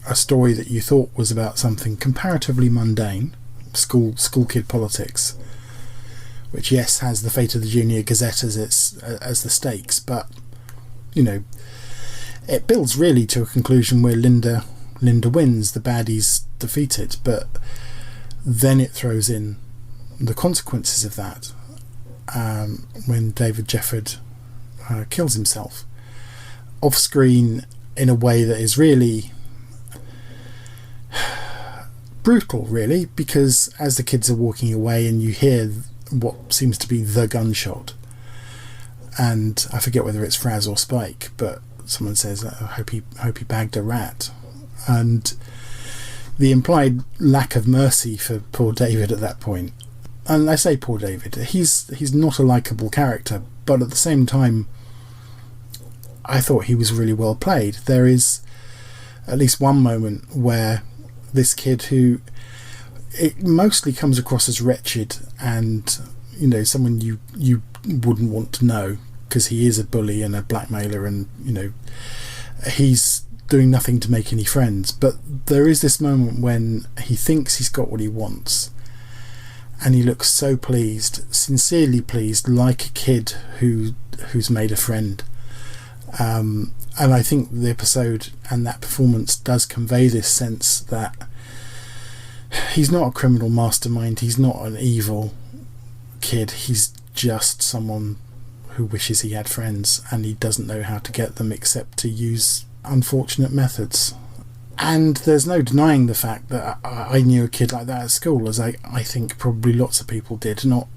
a story that you thought was about something comparatively mundane, school kid politics, which yes has the fate of the Junior Gazette as the stakes, but you know, it builds really to a conclusion where Lynda wins, the baddie's defeated, but then it throws in the consequences of that when David Jefford kills himself off screen in a way that is really brutal, really, because as the kids are walking away and you hear what seems to be the gunshot, and I forget whether it's Fraz or Spike, but someone says, I hope he bagged a rat, and the implied lack of mercy for poor David at that point. And I say poor David, he's not a likeable character, but at the same time I thought he was really well played. There is at least one moment where this kid, who it mostly comes across as wretched and, you know, someone you wouldn't want to know, because he is a bully and a blackmailer, and, you know, he's doing nothing to make any friends. But there is this moment when he thinks he's got what he wants, and he looks so pleased, sincerely pleased, like a kid who's made a friend. And I think the episode and that performance does convey this sense that he's not a criminal mastermind, he's not an evil kid, he's just someone who wishes he had friends, and he doesn't know how to get them except to use unfortunate methods. And there's no denying the fact that I knew a kid like that at school, as I think probably lots of people did. Not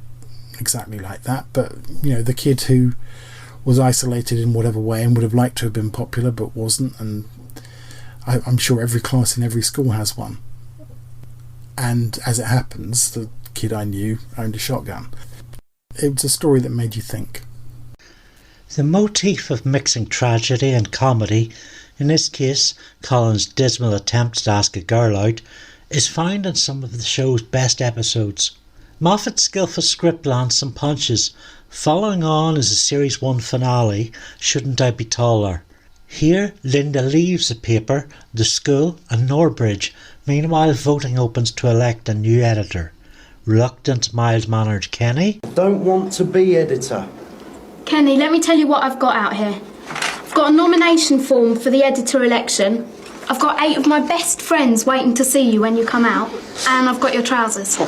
exactly like that, but, you know, the kid who was isolated in whatever way and would have liked to have been popular but wasn't, and I'm sure every class in every school has one. And as it happens, the kid I knew owned a shotgun. It was a story that made you think. The motif of mixing tragedy and comedy, in this case Colin's dismal attempts to ask a girl out, is found in some of the show's best episodes. Moffat's skillful script lands some punches. Following on is the Series 1 finale, Shouldn't I Be Taller? Here Lynda leaves the paper, the school and Norbridge. Meanwhile, voting opens to elect a new editor. Reluctant, mild-mannered Kenny Don't want to be editor. Kenny, let me tell you what I've got out here. I've got a nomination form for the editor election. I've got 8 of my best friends waiting to see you when you come out. And I've got your trousers.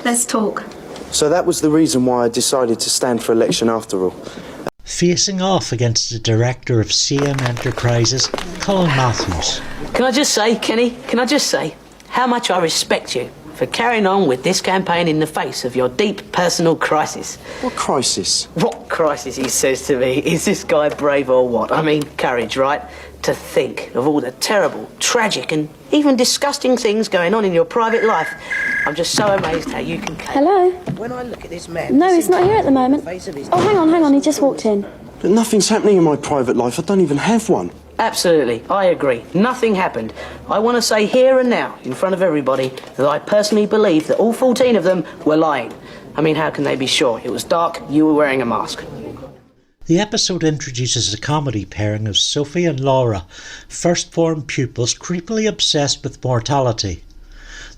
Let's talk. So that was the reason why I decided to stand for election after all. facing off against the director of CM Enterprises, Colin Matthews. Can I just say, Kenny, how much I respect you for carrying on with this campaign in the face of your deep personal crisis. What crisis? What crisis, he says to me. Is this guy brave or what? I mean, courage, right? To think of all the terrible, tragic and even disgusting things going on in your private life. I'm just so amazed how you can... Hello? When I look at this man... No, he's not here at the moment. Oh, hang on, he just walked in. But nothing's happening in my private life. I don't even have one. Absolutely, I agree. Nothing happened. I want to say here and now, in front of everybody, that I personally believe that all 14 of them were lying. I mean, how can they be sure? It was dark, you were wearing a mask. The episode introduces a comedy pairing of Sophie and Laura, first-form pupils creepily obsessed with mortality.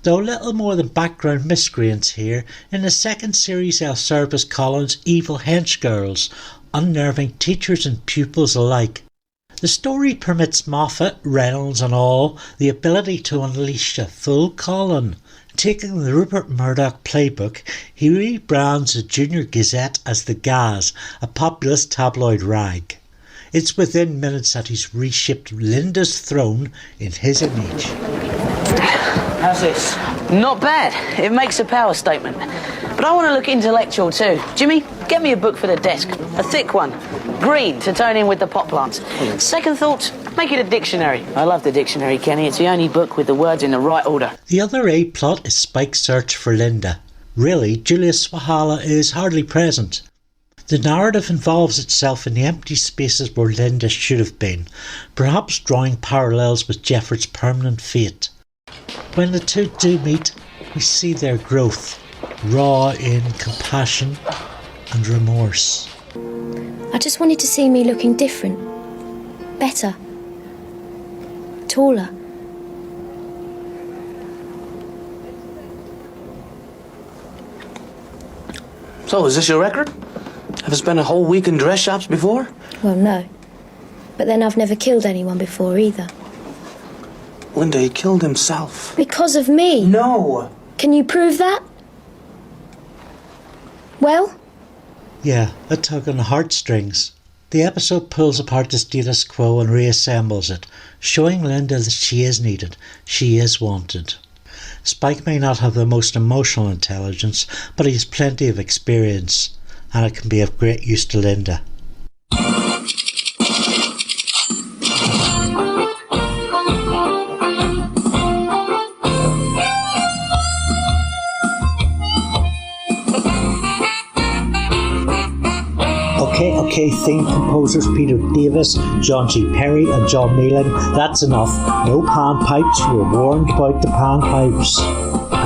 Though little more than background miscreants here, in the second series they'll serve as Colin's evil henchgirls, unnerving teachers and pupils alike. The story permits Moffat, Reynolds and all the ability to unleash a full Colin. Taking the Rupert Murdoch playbook, he rebrands the Junior Gazette as the Gaz, a populist tabloid rag. It's within minutes that he's reshaped Lynda's throne in his image. How's this? Not bad. It makes a power statement. But I want to look intellectual too. Jimmy, get me a book for the desk. A thick one. Green to tone in with the pot plants. Second thought, make it a dictionary. I love the dictionary, Kenny. It's the only book with the words in the right order. The other A-plot is Spike's search for Lynda. Really, Julius Sawalha is hardly present. The narrative involves itself in the empty spaces where Lynda should have been, perhaps drawing parallels with Jefford's permanent fate. When the two do meet, we see their growth, raw in compassion and remorse. I just wanted to see me looking different, better, taller. So, is this your record? Have you spent a whole week in dress shops before? Well, no. But then I've never killed anyone before either. Lynda, he killed himself. Because of me? No. Can you prove that? Well? Yeah, a tug on the heartstrings. The episode pulls apart the status quo and reassembles it, showing Lynda that she is needed, she is wanted. Spike may not have the most emotional intelligence, but he has plenty of experience, and it can be of great use to Lynda. UK theme composers Peter Davis, John G. Perry and John Nealon. That's enough. No panpipes. We're warned about the panpipes.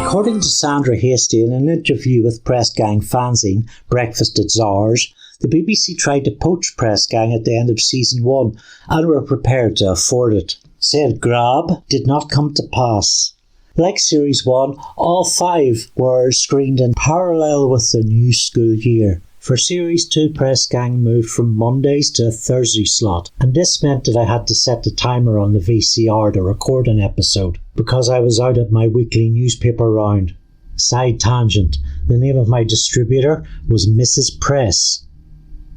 According to Sandra Hastie in an interview with Press Gang fanzine Breakfast at Czar's, the BBC tried to poach Press Gang at the end of season 1 and were prepared to afford it. Said grab did not come to pass. Like Series 1, all 5 were screened in parallel with the new school year. For Series 2, Press Gang moved from Mondays to a Thursday slot, and this meant that I had to set the timer on the VCR to record an episode, because I was out at my weekly newspaper round. Side tangent, the name of my distributor was Mrs. Press.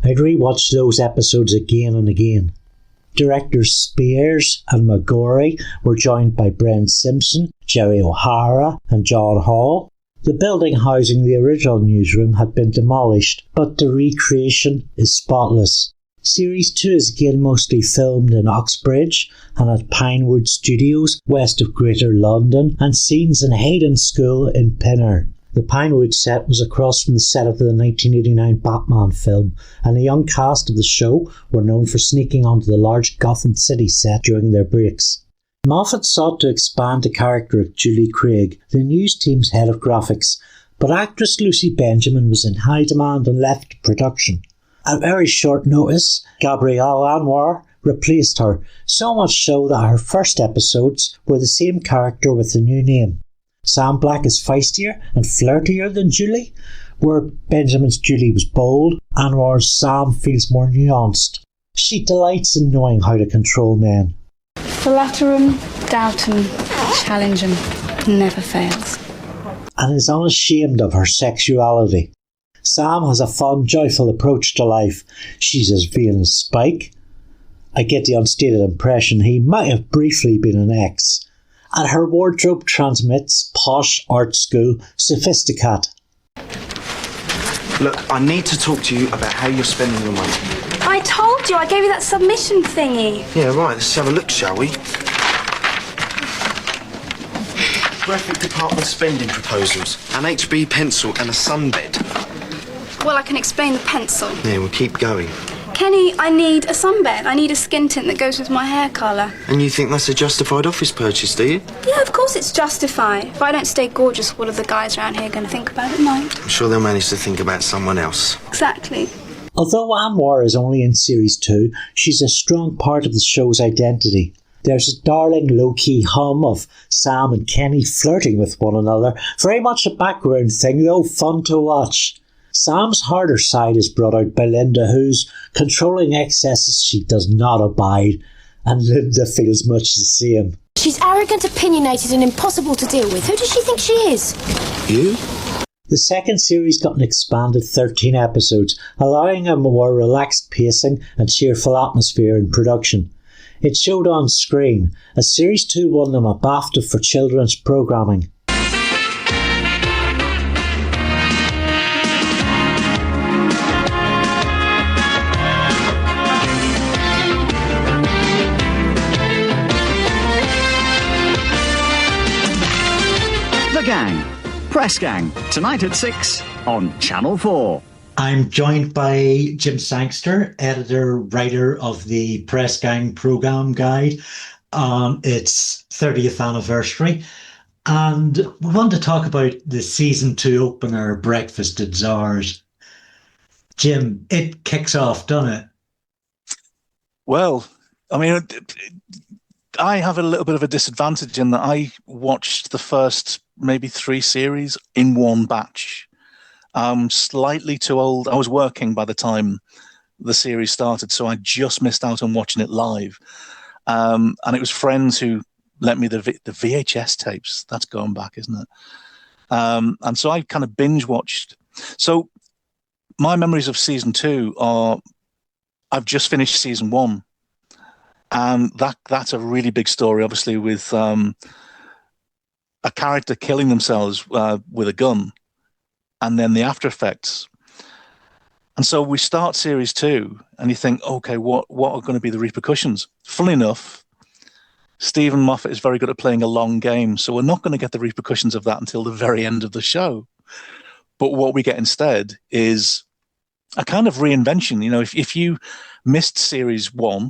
I'd rewatch those episodes again and again. Directors Spiers and Magory were joined by Brent Simpson, Jerry O'Hara and John Hall. The building housing the original newsroom had been demolished, but the recreation is spotless. Series 2 is again mostly filmed in Oxbridge and at Pinewood Studios west of Greater London, and scenes in Hayden School in Pinner. The Pinewood set was across from the set of the 1989 Batman film, and the young cast of the show were known for sneaking onto the large Gotham City set during their breaks. Moffat sought to expand the character of Julie Craig, the news team's head of graphics, but actress Lucy Benjamin was in high demand and left production. At very short notice, Gabrielle Anwar replaced her, so much so that her first episodes were the same character with the new name. Sam Black is feistier and flirtier than Julie, where Benjamin's Julie was bold, Anwar's Sam feels more nuanced. She delights in knowing how to control men. Flatter 'em, doubt 'em, challenge 'em, never fails. And is unashamed of her sexuality. Sam has a fun, joyful approach to life. She's as vain as Spike. I get the unstated impression he might have briefly been an ex. And her wardrobe transmits posh art school sophisticat. Look, I need to talk to you about how you're spending your money. I told you, I gave you that submission thingy. Yeah, right, let's have a look, shall we? Graphic department spending proposals, an HB pencil and a sunbed. Well, I can explain the pencil. Yeah, we'll keep going. Kenny, I need a sunbed. I need a skin tint that goes with my hair colour. And you think that's a justified office purchase, do you? Yeah, of course it's justified. If I don't stay gorgeous, what are the guys around here going to think about at night? I'm sure they'll manage to think about someone else. Exactly. Although Anwar is only in Series 2, she's a strong part of the show's identity. There's a darling low-key hum of Sam and Kenny flirting with one another. Very much a background thing, though fun to watch. Sam's harder side is brought out by Lynda, whose controlling excesses she does not abide, and Lynda feels much the same. She's arrogant, opinionated and impossible to deal with. Who does she think she is? You? The second series got an expanded 13 episodes, allowing a more relaxed pacing and cheerful atmosphere in production. It showed on screen, as Series 2 won them a BAFTA for children's programming. The Gang, Press Gang, tonight at 6 on Channel 4. I'm joined by Jim Sangster, editor-writer of the Press Gang Programme Guide on its 30th anniversary. And we want to talk about the Season 2 opener, Breakfast at Czar's. Jim, it kicks off, doesn't it? Well, I mean, I have a little bit of a disadvantage in that I watched the first maybe 3 series in one batch. I'm slightly too old. I was working by the time the series started, so I just missed out on watching it live. And it was friends who lent me the VHS tapes. That's going back, isn't it? And so I kind of binge watched. So my memories of season 2 are, I've just finished season 1. And that's a really big story, obviously, with a character killing themselves with a gun, and then the after effects. And so we start series 2, and you think, okay, what are going to be the repercussions? Funnily enough, Steven Moffat is very good at playing a long game, so we're not going to get the repercussions of that until the very end of the show. But what we get instead is a kind of reinvention. You know, if you missed series 1,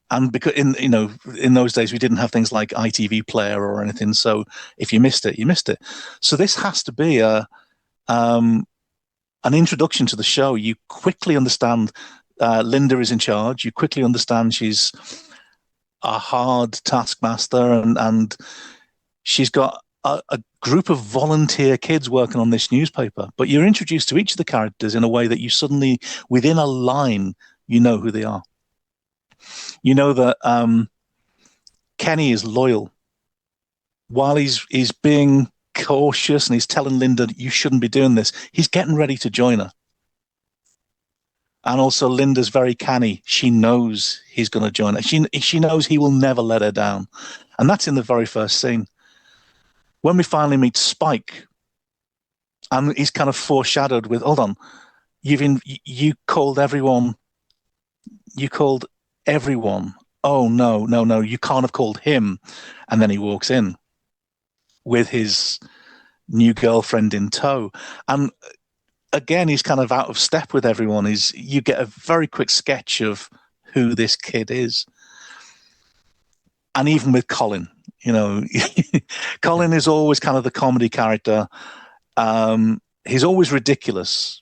and because in those days we didn't have things like ITV Player or anything, so if you missed it, you missed it. So this has to be an introduction to the show. You quickly understand Lynda is in charge. You quickly understand she's a hard taskmaster, and she's got a group of volunteer kids working on this newspaper. But you're introduced to each of the characters in a way that you suddenly, within a line, you know who they are. You know that Kenny is loyal. While he's being cautious and he's telling Lynda, you shouldn't be doing this, he's getting ready to join her. And also Linda's very canny. She knows he's going to join her. She knows he will never let her down. And that's in the very first scene. When we finally meet Spike, and he's kind of foreshadowed with, hold on, you called everyone. You called everyone. Oh, no, you can't have called him. And then he walks in with his new girlfriend in tow. And again, he's kind of out of step with everyone. You get a very quick sketch of who this kid is. And even with Colin, Colin is always kind of the comedy character. He's always ridiculous.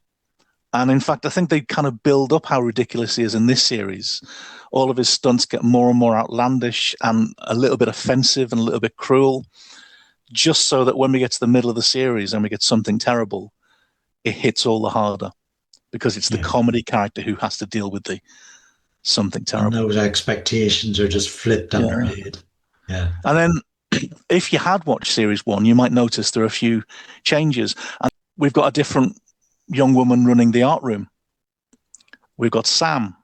And in fact, I think they kind of build up how ridiculous he is in this series. All of his stunts get more and more outlandish and a little bit offensive and a little bit cruel, just so that when we get to the middle of the series and we get something terrible, it hits all the harder, because it's the comedy character who has to deal with the something terrible. And those expectations are just flipped on their head. Yeah. And then if you had watched series 1, you might notice there are a few changes. And we've got a different young woman running the art room. We've got Sam,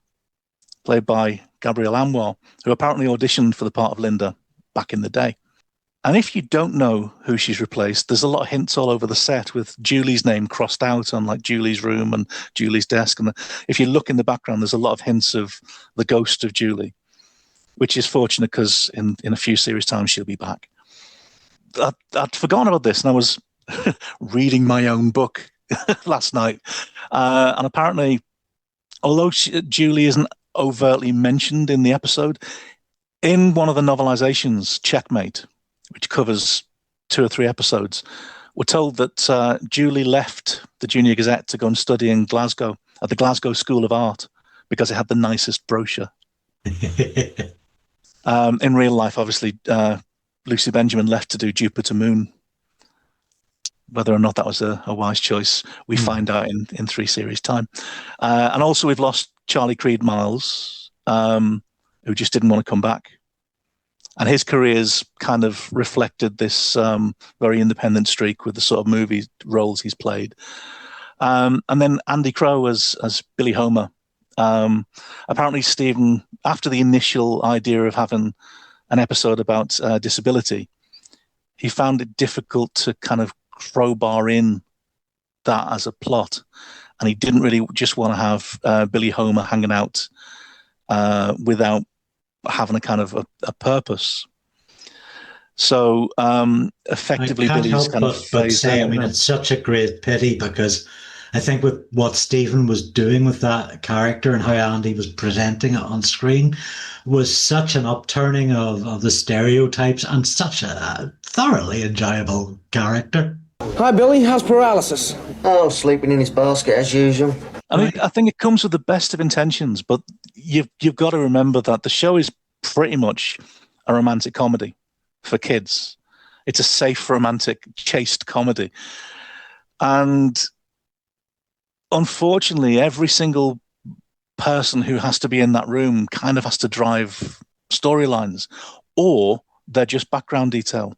played by Gabrielle Anwar, who apparently auditioned for the part of Lynda back in the day. And if you don't know who she's replaced, there's a lot of hints all over the set with Julie's name crossed out on like Julie's room and Julie's desk. And if you look in the background, there's a lot of hints of the ghost of Julie, which is fortunate because in a few series' time, she'll be back. I'd forgotten about this, and I was reading my own book last night. And apparently, although Julie isn't overtly mentioned in the episode, in one of the novelizations, Checkmate, which covers 2 or 3 episodes, we're told that Julie left the Junior Gazette to go and study in Glasgow at the Glasgow School of Art because it had the nicest brochure. In real life, obviously, Lucy Benjamin left to do Jupiter Moon. Whether or not that was a wise choice, we find out in 3 series' time. And also we've lost Charlie Creed Miles, who just didn't want to come back. And his career's kind of reflected this very independent streak with the sort of movie roles he's played. And then Andy Crow as Billy Homer. Apparently, Stephen, after the initial idea of having an episode about disability, he found it difficult to kind of crowbar in that as a plot. And he didn't really just want to have Billy Homer hanging out without having a kind of a purpose. So effectively, Billy's kind of phased say, out. I mean, it's such a great pity, because I think with what Stephen was doing with that character and how Andy was presenting it on screen was such an upturning of the stereotypes and such a thoroughly enjoyable character. Hi, Billy. How's paralysis? Oh, sleeping in his basket as usual. I mean, I think it comes with the best of intentions, but you've got to remember that the show is pretty much a romantic comedy for kids. It's a safe, romantic, chaste comedy. And unfortunately, every single person who has to be in that room kind of has to drive storylines, or they're just background detail.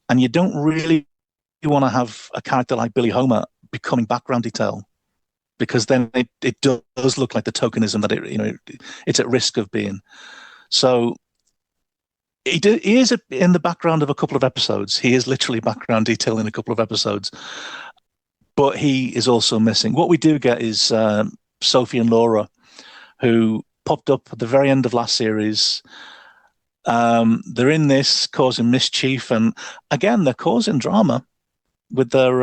And you don't really want to have a character like Billy Homer becoming background detail, because then it does look like the tokenism that it's at risk of being. So he is in the background of a couple of episodes. He is literally background detail in a couple of episodes, but he is also missing. What we do get is Sophie and Laura, who popped up at the very end of last series. They're in this causing mischief, and again they're causing drama with their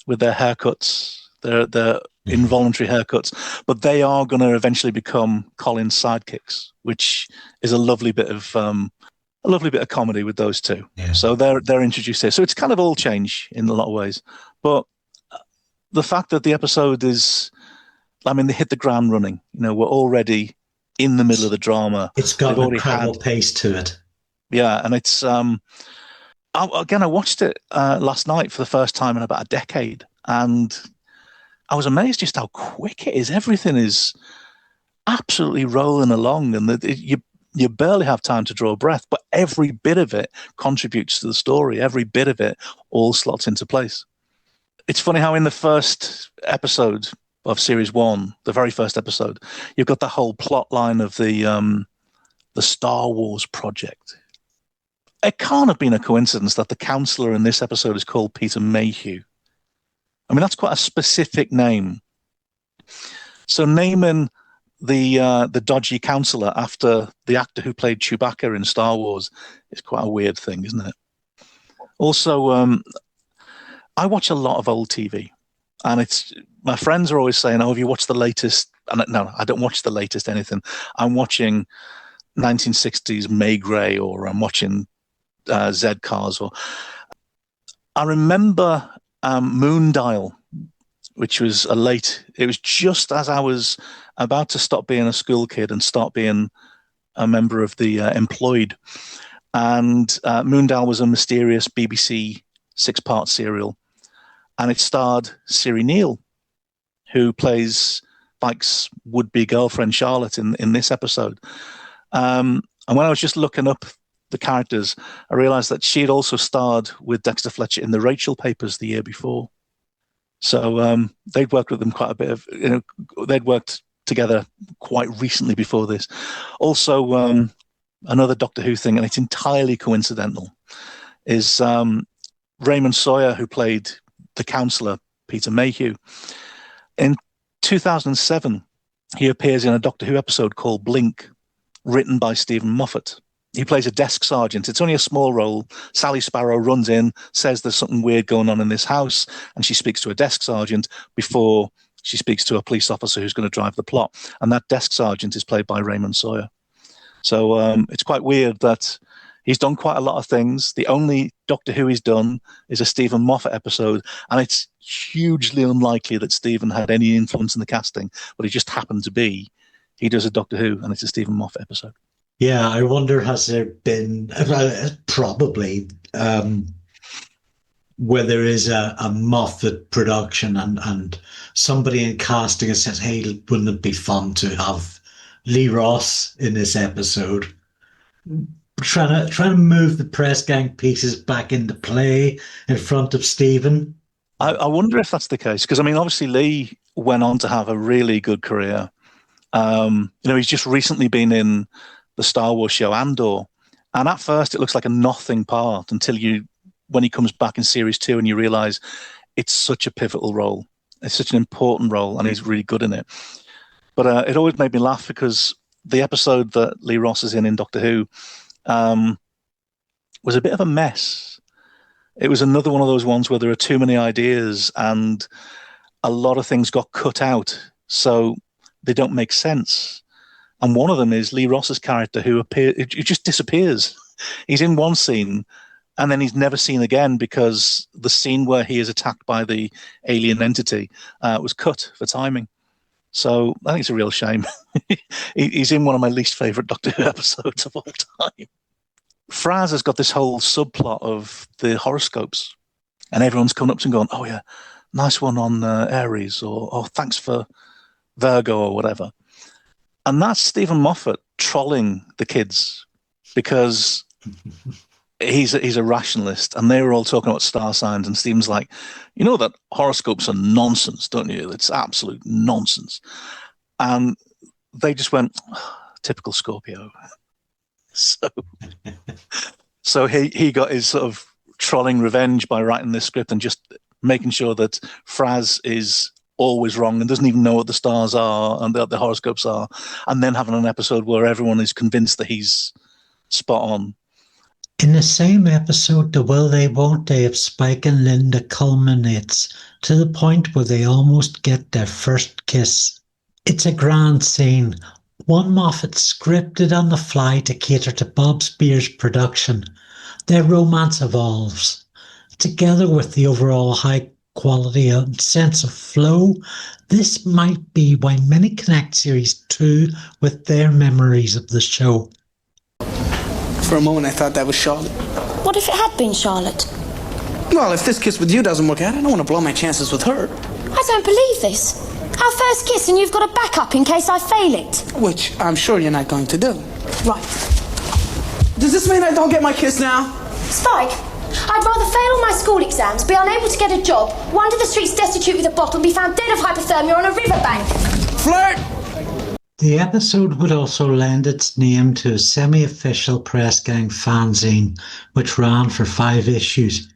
haircuts. They're involuntary haircuts, but they are going to eventually become Colin's sidekicks, which is a lovely bit of comedy with those two. Yeah. So they're introduced here. So it's kind of all change in a lot of ways. But the fact that the episode is, I mean, they hit the ground running. We're already in the middle of the drama. It's got an incredible pace to it. Yeah, and it's I watched it last night for the first time in about a decade, and I was amazed just how quick it is. Everything is absolutely rolling along, and you barely have time to draw a breath, but every bit of it contributes to the story. Every bit of it all slots into place. It's funny how in the first episode of Series 1, the very first episode, you've got the whole plot line of the Star Wars project. It can't have been a coincidence that the counselor in this episode is called Peter Mayhew. I mean, that's quite a specific name. So naming the dodgy counselor after the actor who played Chewbacca in Star Wars is quite a weird thing, isn't it? Also, I watch a lot of old TV, and my friends are always saying, "Oh, have you watched the latest?" And no, I don't watch the latest anything. I'm watching 1960s May Gray, or I'm watching Z Cars. Or I remember Moondial, which was it was just as I was about to stop being a school kid and start being a member of the employed. And Moondial was a mysterious BBC 6-part serial. And it starred Siri Neal, who plays Spike's would-be girlfriend Charlotte in this episode. And when I was just looking up the characters, I realized that she had also starred with Dexter Fletcher in the Rachel Papers the year before. So they'd worked with them quite a bit they'd worked together quite recently before this. Also, another Doctor Who thing, and it's entirely coincidental, is Raymond Sawyer, who played the counselor, Peter Mayhew. In 2007, he appears in a Doctor Who episode called Blink, written by Steven Moffat. He plays a desk sergeant. It's only a small role. Sally Sparrow runs in, says there's something weird going on in this house, and she speaks to a desk sergeant before she speaks to a police officer who's going to drive the plot. And that desk sergeant is played by Raymond Sawyer. So it's quite weird that he's done quite a lot of things. The only Doctor Who he's done is a Steven Moffat episode, and it's hugely unlikely that Steven had any influence in the casting, but it just happened to be he does a Doctor Who, and it's a Steven Moffat episode. Yeah, I wonder, has there been, probably, where there is a Moffat production and somebody in casting has said, hey, wouldn't it be fun to have Lee Ross in this episode? Trying to move the press gang pieces back into play in front of Steven. I wonder if that's the case, because I mean, obviously Lee went on to have a really good career. He's just recently been in the Star Wars show Andor, and at first it looks like a nothing part until when he comes back in Series 2 and you realise it's such a pivotal role. It's such an important role, and he's really good in it. But it always made me laugh because the episode that Lee Ross is in Doctor Who was a bit of a mess. It was another one of those ones where there are too many ideas and a lot of things got cut out, so they don't make sense. And one of them is Lee Ross's character, who it just disappears. He's in one scene and then he's never seen again because the scene where he is attacked by the alien entity was cut for timing. So I think it's a real shame. He's in one of my least favourite Doctor Who episodes of all time. Fraz has got this whole subplot of the horoscopes, and everyone's coming up to him going, oh yeah, nice one on Aries, or oh, thanks for Virgo, or whatever. And that's Steven Moffat trolling the kids because he's a rationalist, and they were all talking about star signs, and Steven's like, you know that horoscopes are nonsense, don't you? It's absolute nonsense. And they just went, oh, typical Scorpio. So he got his sort of trolling revenge by writing this script and just making sure that Fraz is always wrong and doesn't even know what the stars are and the horoscopes are, and then having an episode where everyone is convinced that he's spot on. In the same episode, the will they won't they of Spike and Lynda culminates to the point where they almost get their first kiss. It's a grand scene, one Moffat scripted on the fly to cater to Bob Spiers' production. Their romance evolves. Together with the overall high quality and sense of flow, this might be why many connect Series 2 with their memories of the show. For a moment I thought that was Charlotte. What if it had been Charlotte? Well, if this kiss with you doesn't work out, I don't want to blow my chances with her. I don't believe this. Our first kiss and you've got a backup in case I fail it. Which I'm sure you're not going to do. Right. Does this mean I don't get my kiss now? Spike, I'd rather fail all my school exams, be unable to get a job, wander the streets destitute with a bottle, and be found dead of hypothermia on a riverbank. Flirt! The episode would also lend its name to a semi-official Press Gang fanzine, which ran for 5 issues.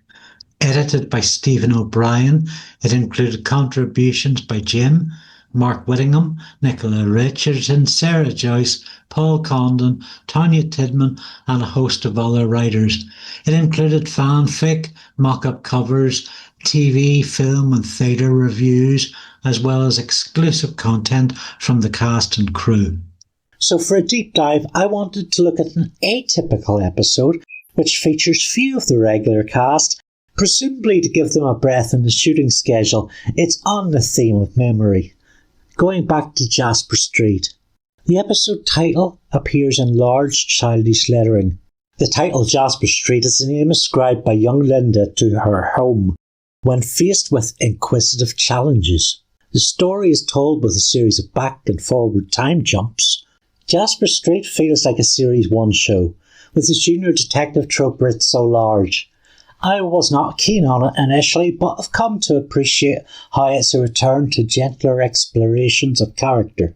Edited by Stephen O'Brien, it included contributions by Jim, Mark Whittingham, Nicola Richardson, Sarah Joyce, Paul Condon, Tanya Tidman, and a host of other writers. It included fanfic, mock-up covers, TV, film and theatre reviews, as well as exclusive content from the cast and crew. So for a deep dive, I wanted to look at an atypical episode which features few of the regular cast, presumably to give them a breath in the shooting schedule. It's on the theme of memory. Going back to Jasper Street. The episode title appears in large childish lettering. The title Jasper Street is the name ascribed by young Lynda to her home when faced with inquisitive challenges. The story is told with a series of back and forward time jumps. Jasper Street feels like a Series 1 show, with the junior detective trope writ so large. I was not keen on it initially, but have come to appreciate how it's a return to gentler explorations of character.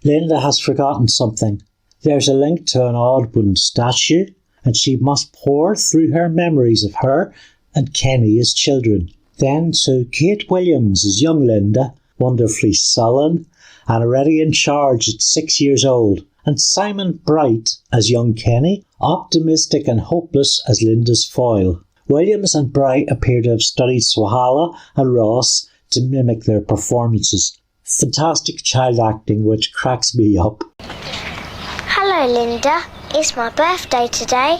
Lynda has forgotten something. There's a link to an odd wooden statue, and she must pore through her memories of her and Kenny as children. Then to Kate Williams as young Lynda, wonderfully sullen and already in charge at 6 years old, and Simon Bright as young Kenny, optimistic and hopeless as Lynda's foil. Williams and Bright appear to have studied Sawalha and Ross to mimic their performances. Fantastic child acting which cracks me up. Hello, Lynda. It's my birthday today.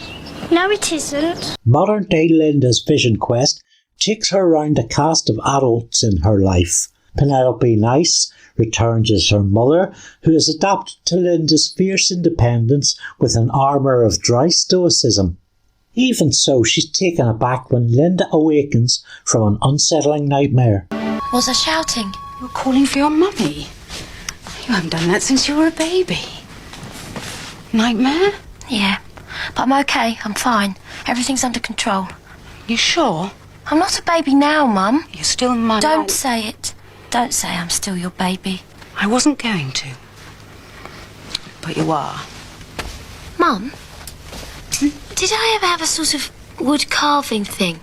No, it isn't. Modern day Lynda's vision quest takes her around a cast of adults in her life. Penelope Nice returns as her mother, who has adapted to Lynda's fierce independence with an armour of dry stoicism. Even so, she's taken aback when Lynda awakens from an unsettling nightmare. Was I shouting? You're calling for your mummy. You haven't done that since you were a baby. Nightmare? Yeah, but I'm okay, I'm fine. Everything's under control. You sure? I'm not a baby now, Mum. You're still my Don't say it. Don't say I'm still your baby. I wasn't going to. But you are. Mum, did I ever have a sort of wood carving thing?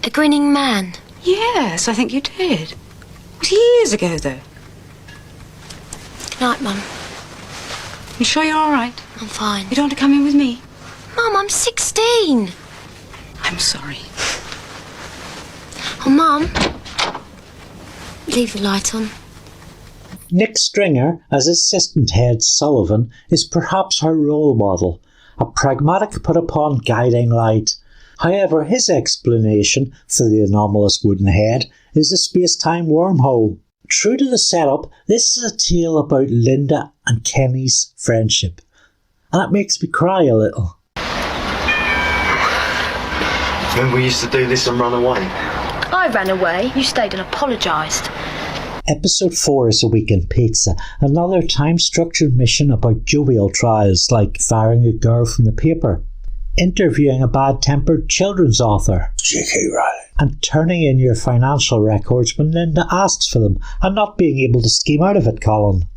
A grinning man? Yes, I think you did. It was years ago, though. Good night, Mum. You sure you're all right? I'm fine. You don't want to come in with me? Mum, I'm 16. I'm sorry. Oh, Mum. Leave the light on. Nick Stringer, as assistant head Sullivan, is perhaps her role model, a pragmatic put-upon guiding light. However, his explanation for the anomalous wooden head is a space-time wormhole. True to the setup, this is a tale about Lynda and Kenny's friendship, and it makes me cry a little. Remember we used to do this and run away? I ran away. You stayed and apologised. Episode 4 is a weekend pizza, another time-structured mission about jovial trials like firing a girl from the paper, interviewing a bad-tempered children's author, J.K. Rowling, and turning in your financial records when Lynda asks for them and not being able to scheme out of it, Colin.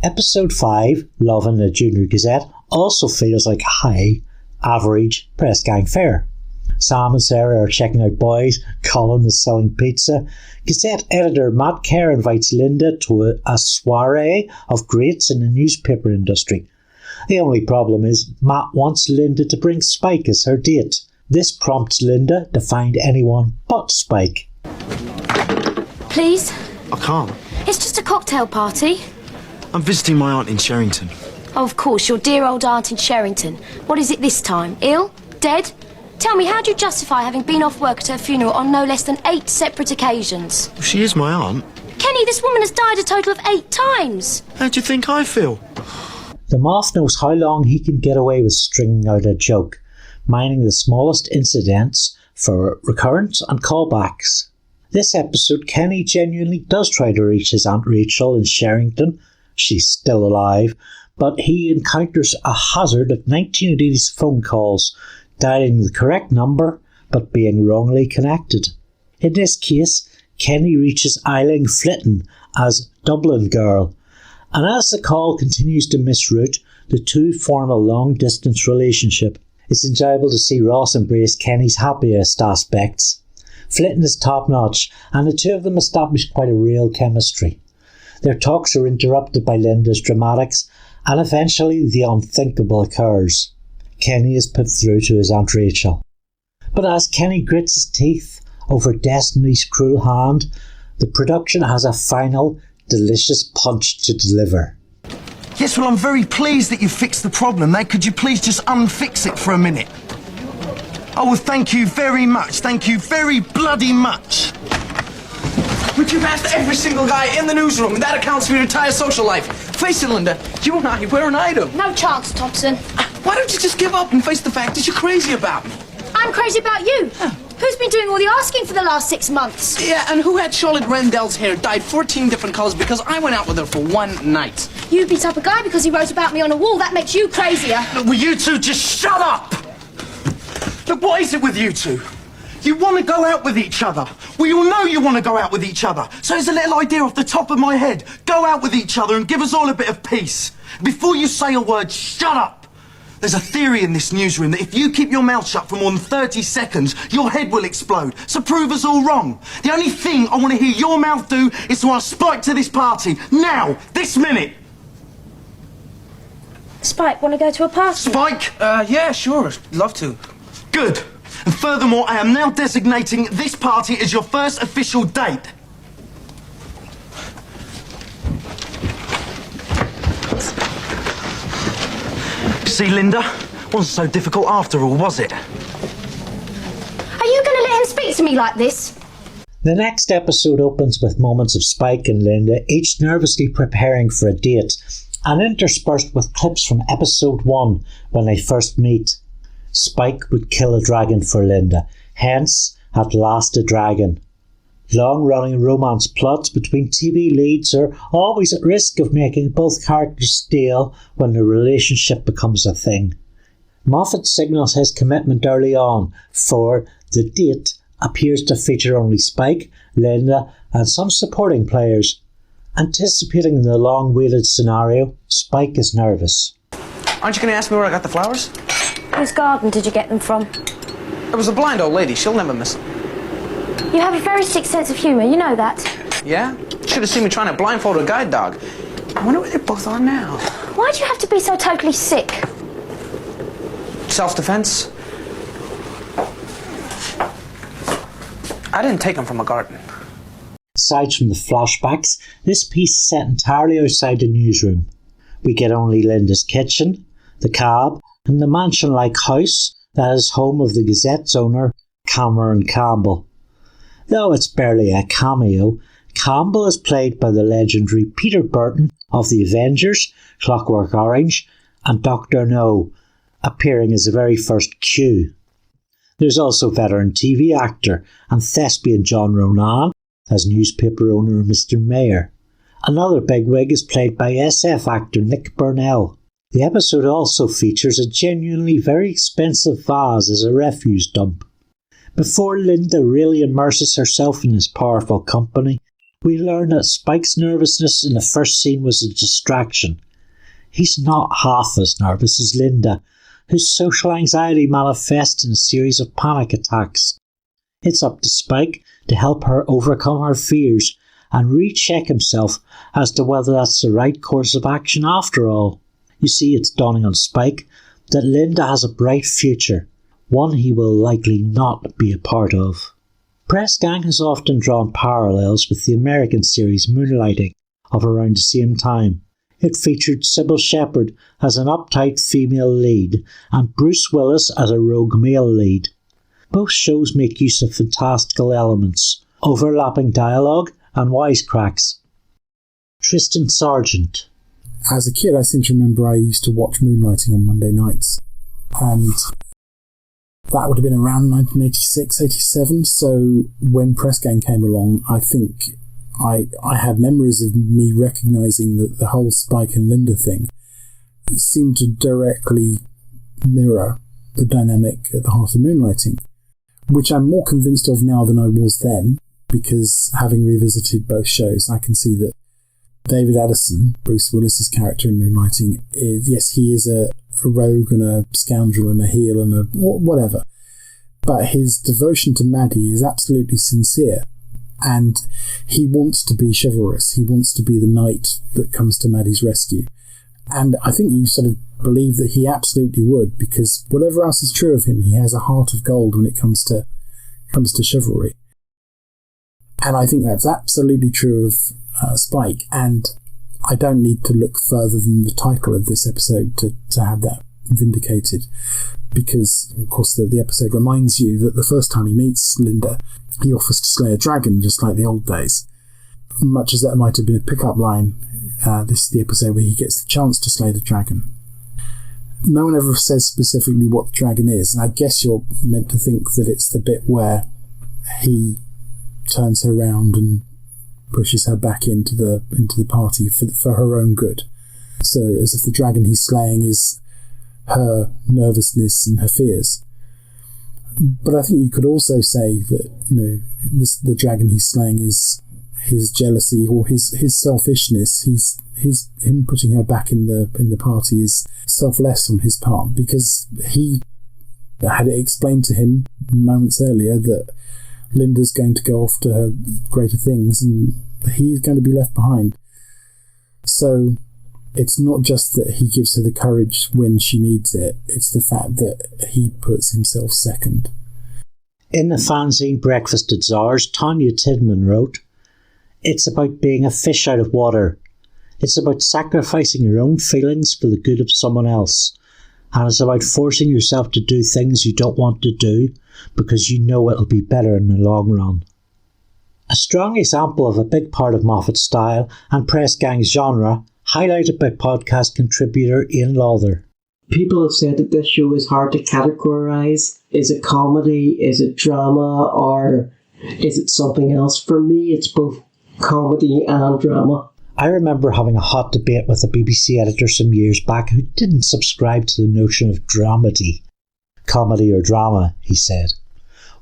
Episode 5, Love in the Junior Gazette, also feels like a high, average press gang fare. Sam and Sarah are checking out boys, Colin is selling pizza. Gazette editor Matt Kerr invites Lynda to a soiree of greats in the newspaper industry. The only problem is Matt wants Lynda to bring Spike as her date. This prompts Lynda to find anyone but Spike. Please? I can't. It's just a cocktail party. I'm visiting my aunt in Sherrington. Oh, of course, your dear old aunt in Sherrington. What is it this time? Ill? Dead? Tell me, how do you justify having been off work at her funeral on no less than 8 separate occasions? Well, she is my aunt. Kenny, this woman has died a total of 8 times. How do you think I feel? The Moth knows how long he can get away with stringing out a joke, mining the smallest incidents for recurrence and callbacks. This episode, Kenny genuinely does try to reach his Aunt Rachel in Sherrington. She's still alive, but he encounters a hazard of 1980s phone calls, dialing the correct number but being wrongly connected. In this case, Kenny reaches Eileen Flitton as Dublin Girl, and as the call continues to misroute, the two form a long-distance relationship. It's enjoyable to see Ross embrace Kenny's happiest aspects. Flitton is top-notch, and the two of them establish quite a real chemistry. Their talks are interrupted by Lynda's dramatics, and eventually the unthinkable occurs. Kenny is put through to his Aunt Rachel. But as Kenny grits his teeth over Destiny's cruel hand, the production has a final, delicious punch to deliver. Yes, well, I'm very pleased that you fixed the problem. Now, could you please just unfix it for a minute? Oh, well, thank you very much. Thank you very bloody much. But you've asked every single guy in the newsroom, and that accounts for your entire social life. Face it, Lynda, you and I, we're an item. No chance, Thompson. Why don't you just give up and face the fact that you're crazy about me? I'm crazy about you. Who's been doing all the asking for the last 6 months? Yeah, and who had Charlotte Rendell's hair dyed 14 different colours because I went out with her for one night? You beat up a guy because he wrote about me on a wall. That makes you crazier. Look, will you two just shut up? Look, what is it with you two? You want to go out with each other. We all know you want to go out with each other. So here's a little idea off the top of my head. Go out with each other and give us all a bit of peace. Before you say a word, shut up. There's a theory in this newsroom that if you keep your mouth shut for more than 30 seconds, your head will explode. So prove us all wrong. The only thing I want to hear your mouth do is to ask Spike to this party. Now, this minute. Spike, want to go to a party? Spike? Yeah, sure. Love to. Good. And furthermore, I am now designating this party as your first official date. See, Lynda? Wasn't so difficult after all, was it? Are you going to let him speak to me like this? The next episode opens with moments of Spike and Lynda, each nervously preparing for a date, and interspersed with clips from episode 1 when they first meet. Spike would kill a dragon for Lynda, hence At Last a Dragon. Long-running romance plots between TV leads are always at risk of making both characters stale when the relationship becomes a thing. Moffat signals his commitment early on, for the date appears to feature only Spike, Lynda and some supporting players. Anticipating the long-waited scenario, Spike is nervous. Aren't you going to ask me where I got the flowers? Whose garden did you get them from? It was a blind old lady. She'll never miss them. You have a very sick sense of humour, you know that. Yeah? Should have seen me trying to blindfold a guide dog. I wonder where they both are now. Why do you have to be so totally sick? Self-defense? I didn't take them from a garden. Aside from the flashbacks, this piece is set entirely outside the newsroom. We get only Lynda's kitchen, the cab, and the mansion-like house that is home of the Gazette's owner, Cameron Campbell. Though it's barely a cameo, Campbell is played by the legendary Peter Burton of The Avengers, Clockwork Orange, and Dr. No, appearing as the very first Q. There's also veteran TV actor and thespian John Ronan as newspaper owner Mr. Mayor. Another bigwig is played by SF actor Nick Burnell. The episode also features a genuinely very expensive vase as a refuse dump. Before Lynda really immerses herself in his powerful company, we learn that Spike's nervousness in the first scene was a distraction. He's not half as nervous as Lynda, whose social anxiety manifests in a series of panic attacks. It's up to Spike to help her overcome her fears and recheck himself as to whether that's the right course of action after all. You see, it's dawning on Spike that Lynda has a bright future, one he will likely not be a part of. Press Gang has often drawn parallels with the American series Moonlighting of around the same time. It featured Sybil Shepherd as an uptight female lead and Bruce Willis as a rogue male lead. Both shows make use of fantastical elements, overlapping dialogue and wisecracks. Tristan Sargent. As a kid, I seem to remember I used to watch Moonlighting on Monday nights, and that would have been around 1986, 87, so when Press Gang came along, I think I had memories of me recognising that the whole Spike and Lynda thing seemed to directly mirror the dynamic at the heart of Moonlighting, which I'm more convinced of now than I was then, because having revisited both shows, I can see that David Addison, Bruce Willis's character in Moonlighting, he is a rogue and a scoundrel and a heel and a whatever, but his devotion to Maddie is absolutely sincere, and he wants to be chivalrous. He wants to be the knight that comes to Maddie's rescue, and I think you sort of believe that he absolutely would, because whatever else is true of him, he has a heart of gold when it comes to chivalry, and I think that's absolutely true of Spike, and I don't need to look further than the title of this episode to have that vindicated, because of course the episode reminds you that the first time he meets Lynda, he offers to slay a dragon just like the old days. Much as that might have been a pickup line, this is the episode where he gets the chance to slay the dragon. No one ever says specifically what the dragon is, and I guess you're meant to think that it's the bit where he turns her around and pushes her back into the party for her own good. So as if the dragon he's slaying is her nervousness and her fears. But I think you could also say that, the dragon he's slaying is his jealousy or his selfishness. Him putting her back in the party is selfless on his part, because he had it explained to him moments earlier that Lynda's going to go off to her greater things and he's going to be left behind. So it's not just that he gives her the courage when she needs it, it's the fact that he puts himself second. In the fanzine Breakfast at Czar's, Tanya Tidman wrote, "It's about being a fish out of water. It's about sacrificing your own feelings for the good of someone else. And it's about forcing yourself to do things you don't want to do because you know it'll be better in the long run." A strong example of a big part of Moffat's style and Press Gang's genre, highlighted by podcast contributor Ian Lawther. People have said that this show is hard to categorise. Is it comedy, is it drama, or is it something else? For me, it's both comedy and drama. I remember having a hot debate with a BBC editor some years back who didn't subscribe to the notion of dramedy. Comedy or drama, he said.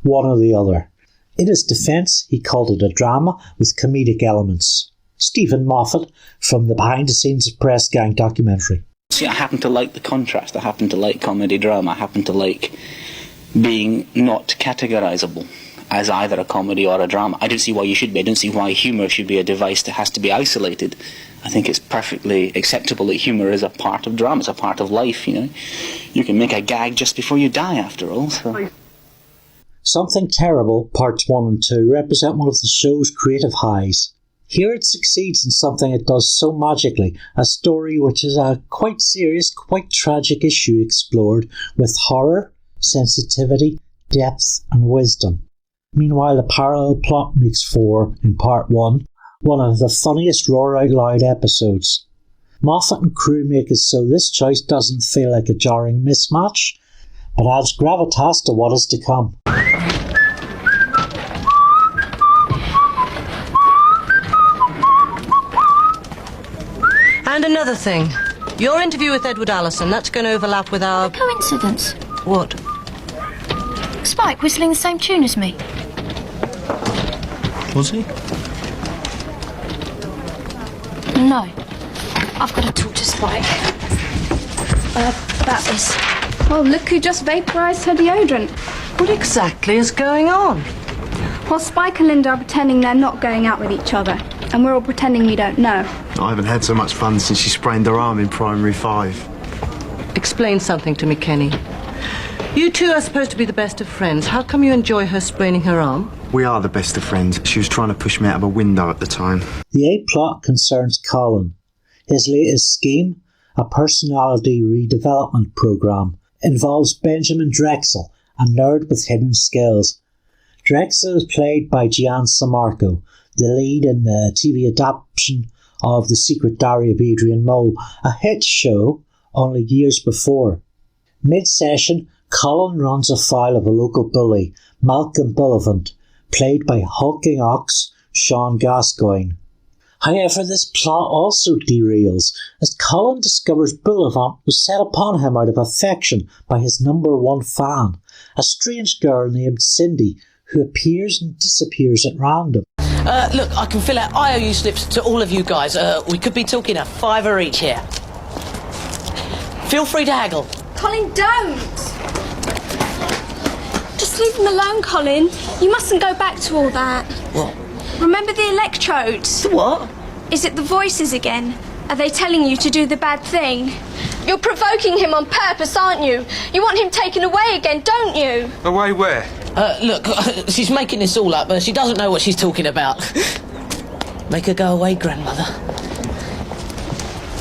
One or the other. In his defence, he called it a drama with comedic elements. Steven Moffat, from the Behind the Scenes of Press Gang documentary. See, I happen to like the contrast. I happen to like comedy drama. I happen to like being not categorisable as either a comedy or a drama. I don't see why you should be. I don't see why humour should be a device that has to be isolated. I think it's perfectly acceptable that humour is a part of drama. It's a part of life, You can make a gag just before you die, after all. So. Something Terrible, Parts 1 and 2, represent one of the show's creative highs. Here it succeeds in something it does so magically, a story which is a quite serious, quite tragic issue explored with horror, sensitivity, depth and wisdom. Meanwhile, the parallel plot makes for, in Part 1, one of the funniest roar out loud episodes. Moffat and crew make it so this choice doesn't feel like a jarring mismatch, but adds gravitas to what is to come. And another thing. Your interview with Edward Allison, that's going to overlap with our... Coincidence. What? Spike whistling the same tune as me. Was he? No. I've got to talk to Spike. About this. Well, look who just vaporised her deodorant. What exactly is going on? Well, Spike and Lynda are pretending they're not going out with each other, and we're all pretending we don't know. I haven't had so much fun since she sprained her arm in primary 5. Explain something to me, Kenny. You two are supposed to be the best of friends. How come you enjoy her spraining her arm? We are the best of friends. She was trying to push me out of a window at the time. The A-plot concerns Colin. His latest scheme, a personality redevelopment program, involves Benjamin Drexel, a nerd with hidden skills. Drexel is played by Gian Sammarco, the lead in the TV adaptation of The Secret Diary of Adrian Mole, a hit show only years before. Mid-session, Colin runs afoul of a local bully, Malcolm Bullivant, played by hulking ox Sean Gascoigne. However, this plot also derails, as Colin discovers Bullivant was set upon him out of affection by his number one fan, a strange girl named Cindy, who appears and disappears at random. Look, I can fill out IOU slips to all of you guys. We could be talking a £5 each here. Feel free to haggle. Colin, don't! Just leave him alone, Colin. You mustn't go back to all that. What? Remember the electrodes? The what? Is it the voices again? Are they telling you to do the bad thing? You're provoking him on purpose, aren't you? You want him taken away again, don't you? Away where? Look, she's making this all up, but she doesn't know what she's talking about. Make her go away, grandmother.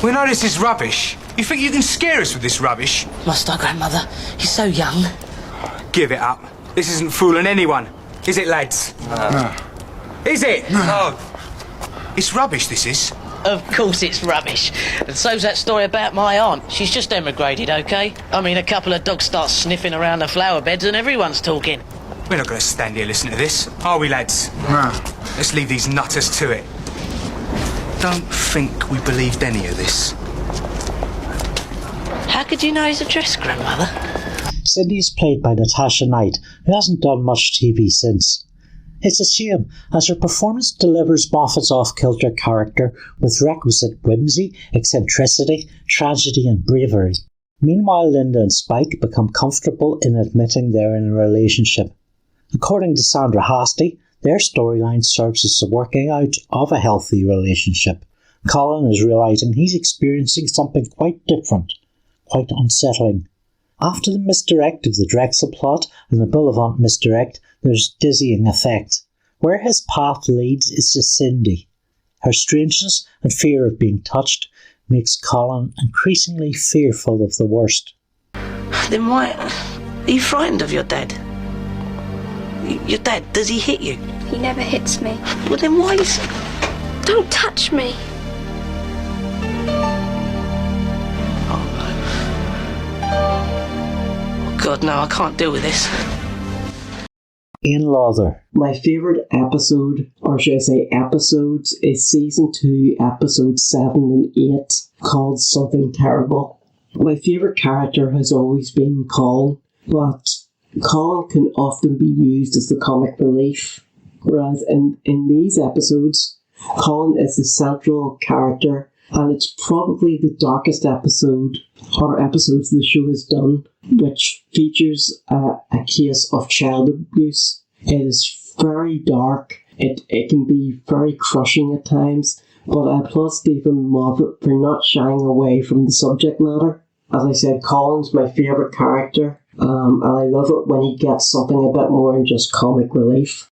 We know this is rubbish. You think you can scare us with this rubbish? Must I, grandmother? He's so young. Give it up. This isn't fooling anyone. Is it, lads? No. Is it? No. It's rubbish, this is. Of course it's rubbish. And so's that story about my aunt. She's just emigrated, OK? I mean, a couple of dogs start sniffing around the flower beds and everyone's talking. We're not going to stand here listening to this, are we, lads? No. Let's leave these nutters to it. Don't think we believed any of this. How could you know his address, grandmother? Cindy is played by Natasha Knight, who hasn't done much TV since. It's a shame, as her performance delivers Moffat's off-kilter character with requisite whimsy, eccentricity, tragedy and bravery. Meanwhile, Lynda and Spike become comfortable in admitting they're in a relationship. According to Sandra Hastie, their storyline serves as the working out of a healthy relationship. Colin is realising he's experiencing something quite different, quite unsettling. After the misdirect of the Drexel plot and the Bullivant misdirect, there's dizzying effect. Where his path leads is to Cindy. Her strangeness and fear of being touched makes Colin increasingly fearful of the worst. Then why are you frightened of your dad? Your dad, does he hit you? He never hits me. Well, then why is... Don't touch me. God, no, I can't deal with this. Ian Lawther. My favourite episode, or should I say episodes, is Season 2, Episodes 7 and 8, called Something Terrible. My favourite character has always been Colin, but Colin can often be used as the comic relief, whereas in these episodes, Colin is the central character, and it's probably the darkest episode, or episodes the show has done, which features a case of child abuse. It is very dark, it can be very crushing at times, but I applaud Steven Moffat for not shying away from the subject matter. As I said, Colin's my favourite character, and I love it when he gets something a bit more than just comic relief.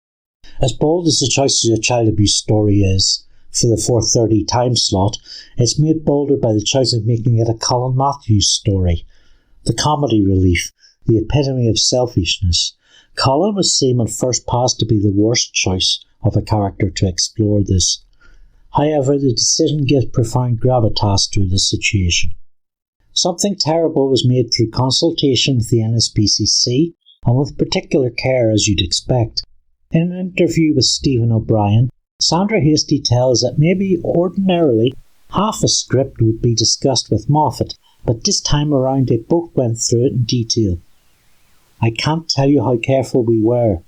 As bold as the choice of a child abuse story is, for the 4:30 time slot, it's made bolder by the choice of making it a Colin Matthews story. The comedy relief, the epitome of selfishness. Colin was seen on first pass to be the worst choice of a character to explore this. However, the decision gives profound gravitas to the situation. Something Terrible was made through consultation with the NSPCC and with particular care, as you'd expect. In an interview with Stephen O'Brien, Sandra Hastie tells that maybe ordinarily half a script would be discussed with Moffat, but this time around they both went through it in detail. I can't tell you how careful we were.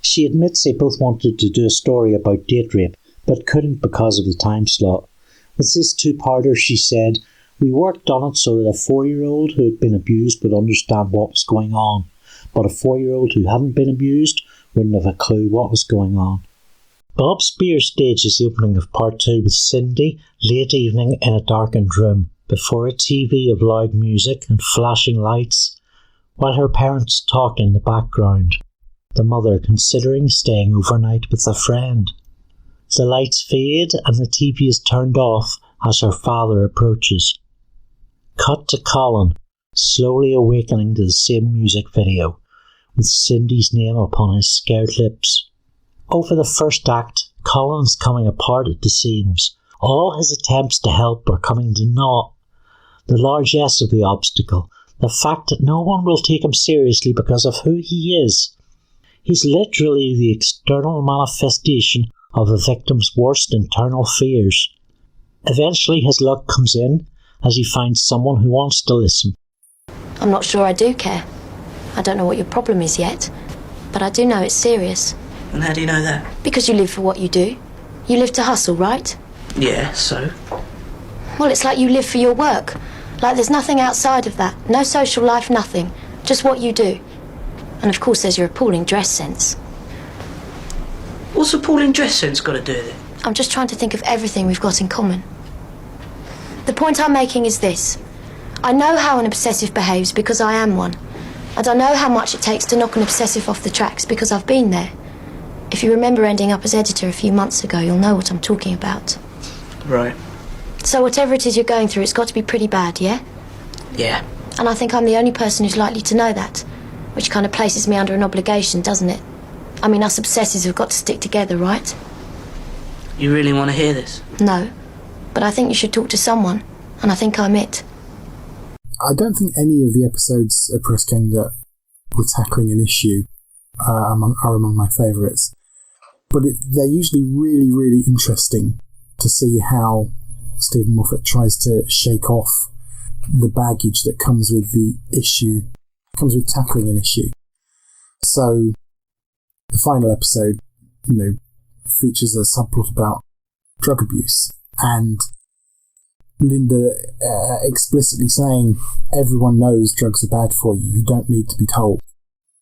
She admits they both wanted to do a story about date rape, but couldn't because of the time slot. With this two-parter, she said, we worked on it so that a 4-year-old who had been abused would understand what was going on, but a 4-year-old who hadn't been abused wouldn't have a clue what was going on. Bob Spiers stages the opening of part 2 with Cindy, late evening in a darkened room. before a TV of loud music and flashing lights, while her parents talk in the background, the mother considering staying overnight with a friend. The lights fade and the TV is turned off as her father approaches. Cut to Colin, slowly awakening to the same music video, with Cindy's name upon his scared lips. Over the first act, Colin's coming apart at the seams. All his attempts to help are coming to naught. The largesse of the obstacle, the fact that no one will take him seriously because of who he is. He's literally the external manifestation of a victim's worst internal fears. Eventually his luck comes in as he finds someone who wants to listen. I'm not sure I do care. I don't know what your problem is yet, but I do know it's serious. And how do you know that? Because you live for what you do. You live to hustle, right? Yeah, so? Well, it's like you live for your work. Like there's nothing outside of that. No social life, nothing. Just what you do. And of course there's your appalling dress sense. What's appalling dress sense got to do with it? I'm just trying to think of everything we've got in common. The point I'm making is this. I know how an obsessive behaves because I am one. And I know how much it takes to knock an obsessive off the tracks because I've been there. If you remember ending up as editor a few months ago, you'll know what I'm talking about. Right. So whatever it is you're going through, it's got to be pretty bad, yeah? Yeah. And I think I'm the only person who's likely to know that, which kind of places me under an obligation, doesn't it? I mean, us obsessives have got to stick together, right? You really want to hear this? No. But I think you should talk to someone, and I think I'm it. I don't think any of the episodes of Press Gang that were tackling an issue are among my favourites. But they're usually really, really interesting to see how Steven Moffat tries to shake off the baggage that comes with the issue, comes with tackling an issue. So, the final episode, features a subplot about drug abuse, and Lynda explicitly saying, everyone knows drugs are bad for you, you don't need to be told.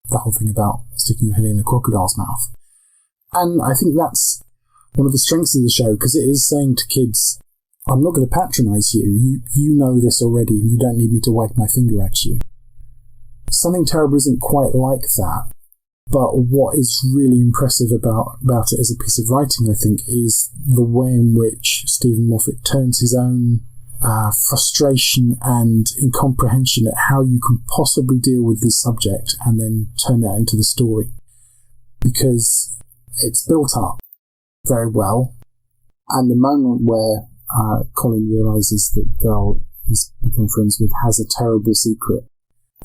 The whole thing about sticking your head in a crocodile's mouth. And I think that's one of the strengths of the show, because it is saying to kids, I'm not going to patronise you, you know this already, and you don't need me to wag my finger at you. Something Terrible isn't quite like that, but what is really impressive about it as a piece of writing, I think, is the way in which Steven Moffat turns his own frustration and incomprehension at how you can possibly deal with this subject and then turn that into the story. Because it's built up very well, and the moment where Colin realises that the girl he's become friends with has a terrible secret,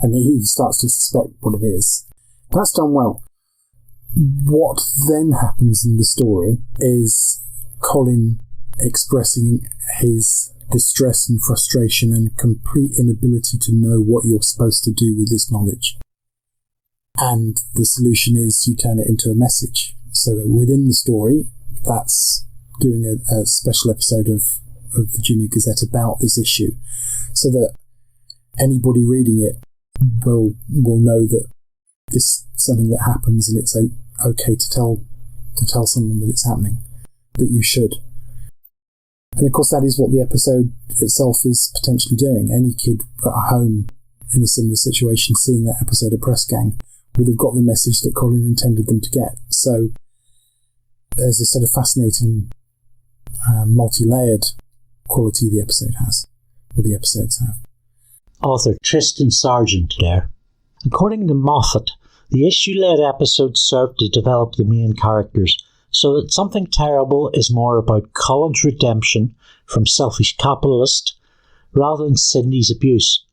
and he starts to suspect what it is, that's done well. What then happens in the story is Colin expressing his distress and frustration and complete inability to know what you're supposed to do with this knowledge. And the solution is you turn it into a message. So within the story, that's doing a special episode of the Junior Gazette about this issue, so that anybody reading it will know that this is something that happens, and it's okay to tell someone that it's happening, that you should. And of course that is what the episode itself is potentially doing. Any kid at home in a similar situation seeing that episode of Press Gang would have got the message that Colin intended them to get. So there's this sort of fascinating multi-layered quality the episode has, or the episodes have. Author Tristan Sargent there. According to Moffat, the issue-led episodes served to develop the main characters, so that Something Terrible is more about Colin's redemption from selfish capitalist rather than Cindy's abuse.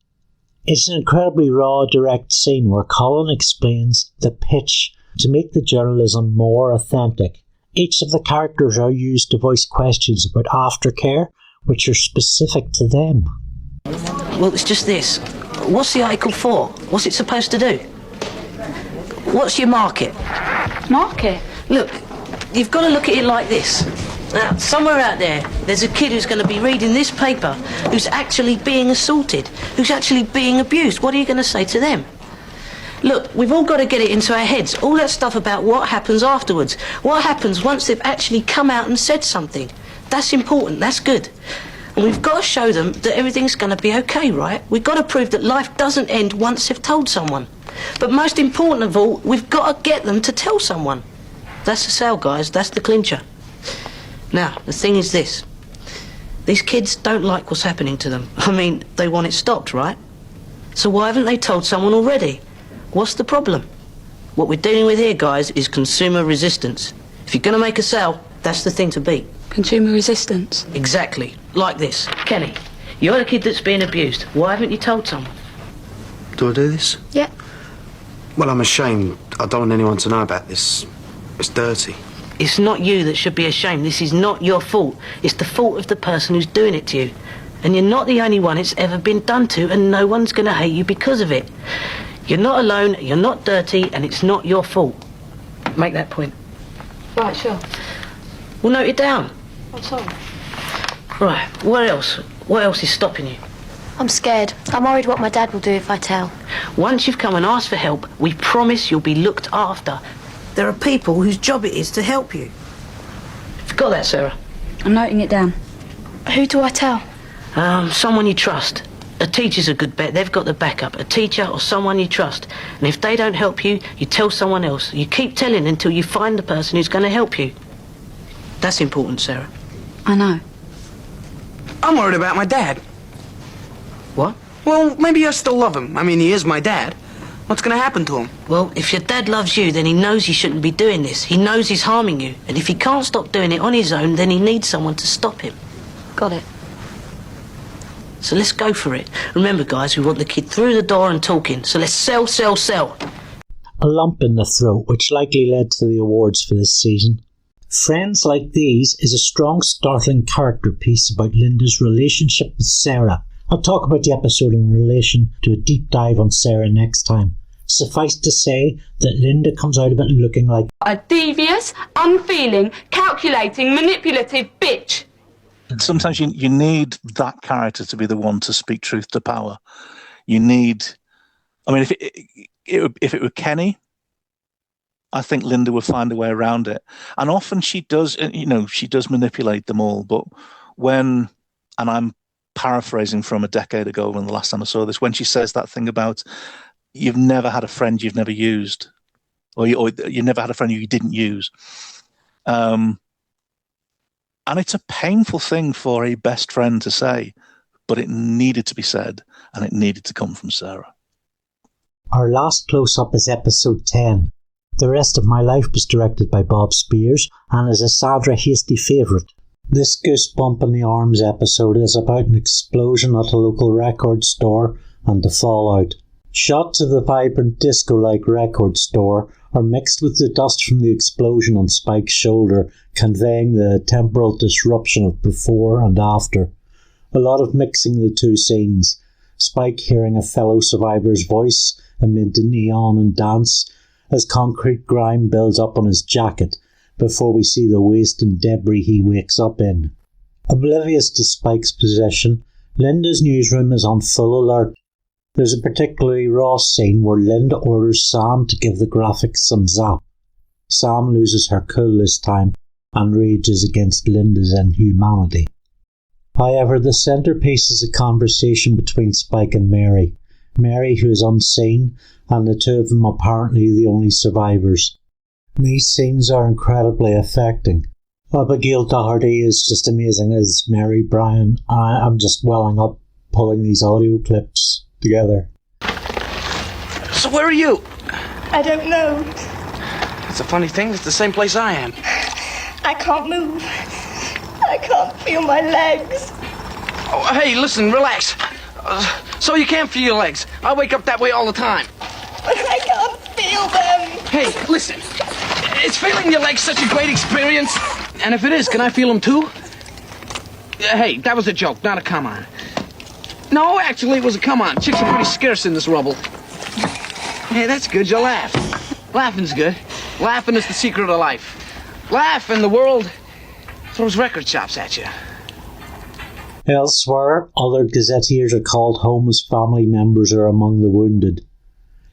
It's an incredibly raw, direct scene where Colin explains the pitch to make the journalism more authentic. Each of the characters are used to voice questions about aftercare, which are specific to them. Well, it's just this. What's the article for? What's it supposed to do? What's your market? Market? Look, you've got to look at it like this. Now, somewhere out there's a kid who's going to be reading this paper, who's actually being assaulted, who's actually being abused. What are you going to say to them? Look, we've all got to get it into our heads. All that stuff about what happens afterwards. What happens once they've actually come out and said something. That's important, that's good. And we've got to show them that everything's going to be okay, right? We've got to prove that life doesn't end once they've told someone. But most important of all, we've got to get them to tell someone. That's the sale, guys. That's the clincher. Now, the thing is this. These kids don't like what's happening to them. I mean, they want it stopped, right? So why haven't they told someone already? What's the problem? What we're dealing with here, guys, is consumer resistance. If you're going to make a sale, that's the thing to beat. Consumer resistance? Exactly. Like this. Kenny, you're the kid that's being abused. Why haven't you told someone? Do I do this? Yeah. Well, I'm ashamed. I don't want anyone to know about this. It's dirty. It's not you that should be ashamed. This is not your fault. It's the fault of the person who's doing it to you. And you're not the only one it's ever been done to, and no one's going to hate you because of it. You're not alone, you're not dirty, and it's not your fault. Make that point. Right, sure. We'll note it down. I'm sorry. Right, what else? What else is stopping you? I'm scared. I'm worried what my dad will do if I tell. Once you've come and asked for help, we promise you'll be looked after. There are people whose job it is to help you. You've got that, Sarah? I'm noting it down. Who do I tell? Someone you trust. A teacher's a good bet. They've got the backup. A teacher or someone you trust. And if they don't help you, you tell someone else. You keep telling until you find the person who's going to help you. That's important, Sarah. I know. I'm worried about my dad. What? Well, maybe I still love him. I mean, he is my dad. What's going to happen to him? Well, if your dad loves you, then he knows he shouldn't be doing this. He knows he's harming you. And if he can't stop doing it on his own, then he needs someone to stop him. Got it. So let's go for it. Remember, guys, we want the kid through the door and talking. So let's sell, sell, sell. A lump in the throat, which likely led to the awards for this season. Friends Like These is a strong, startling character piece about Lynda's relationship with Sarah. I'll talk about the episode in relation to a deep dive on Sarah next time. Suffice to say that Lynda comes out of it looking like a devious, unfeeling, calculating, manipulative bitch. Sometimes you need that character to be the one to speak truth to power. You need, I mean, if it were Kenny, I think Lynda would find a way around it. And often she does, she does manipulate them all. But when, and I'm paraphrasing from a decade ago when the last time I saw this, when she says that thing about you've never had a friend you've never used, or you never had a friend you didn't use. And it's a painful thing for a best friend to say, but it needed to be said, and it needed to come from Sarah. Our last close-up is episode 10. The Rest of My Life was directed by Bob Spiers and is a Sandra Hastie favourite. This goosebump in the arms episode is about an explosion at a local record store and the fallout. Shots of the vibrant disco-like record store are mixed with the dust from the explosion on Spike's shoulder, conveying the temporal disruption of before and after. A lot of mixing the two scenes. Spike hearing a fellow survivor's voice amid the neon and dance as concrete grime builds up on his jacket before we see the waste and debris he wakes up in. Oblivious to Spike's possession, Lynda's newsroom is on full alert. There's a particularly raw scene where Lynda orders Sam to give the graphics some zap. Sam loses her cool this time and rages against Lynda's inhumanity. However, the centrepiece is a conversation between Spike and Mary. Mary, who is unseen, and the two of them apparently the only survivors. These scenes are incredibly affecting. Abigail Doherty is just amazing as Mary Bryan. I'm just welling up pulling these audio clips together. So where are you? I don't know. It's a funny thing. It's the same place I am. I can't move. I can't feel my legs. Oh, hey, listen, relax. So you can't feel your legs. I wake up that way all the time. But I can't feel them. Hey, listen. Is feeling your legs such a great experience? And if it is, can I feel them too? Hey, that was a joke, not a come on. No, actually, it was a come on. Chicks are pretty scarce in this rubble. Hey, that's good. You laugh. Laughing's good. Laughing is the secret of life. Laugh and the world throws record shops at you. Elsewhere, other gazetteers are called home as family members are among the wounded.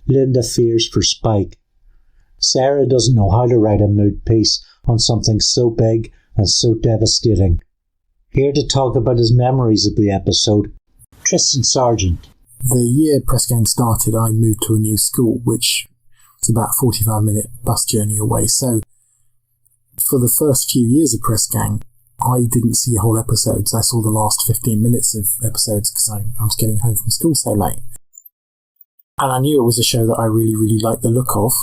Lynda fears for Spike. Sarah doesn't know how to write a mood piece on something so big and so devastating. Here to talk about his memories of the episode, Tristan Sargent. The year Press Gang started, I moved to a new school, which was about a 45-minute bus journey away. So for the first few years of Press Gang, I didn't see whole episodes. I saw the last 15 minutes of episodes because I was getting home from school so late. And I knew it was a show that I really, really liked the look of.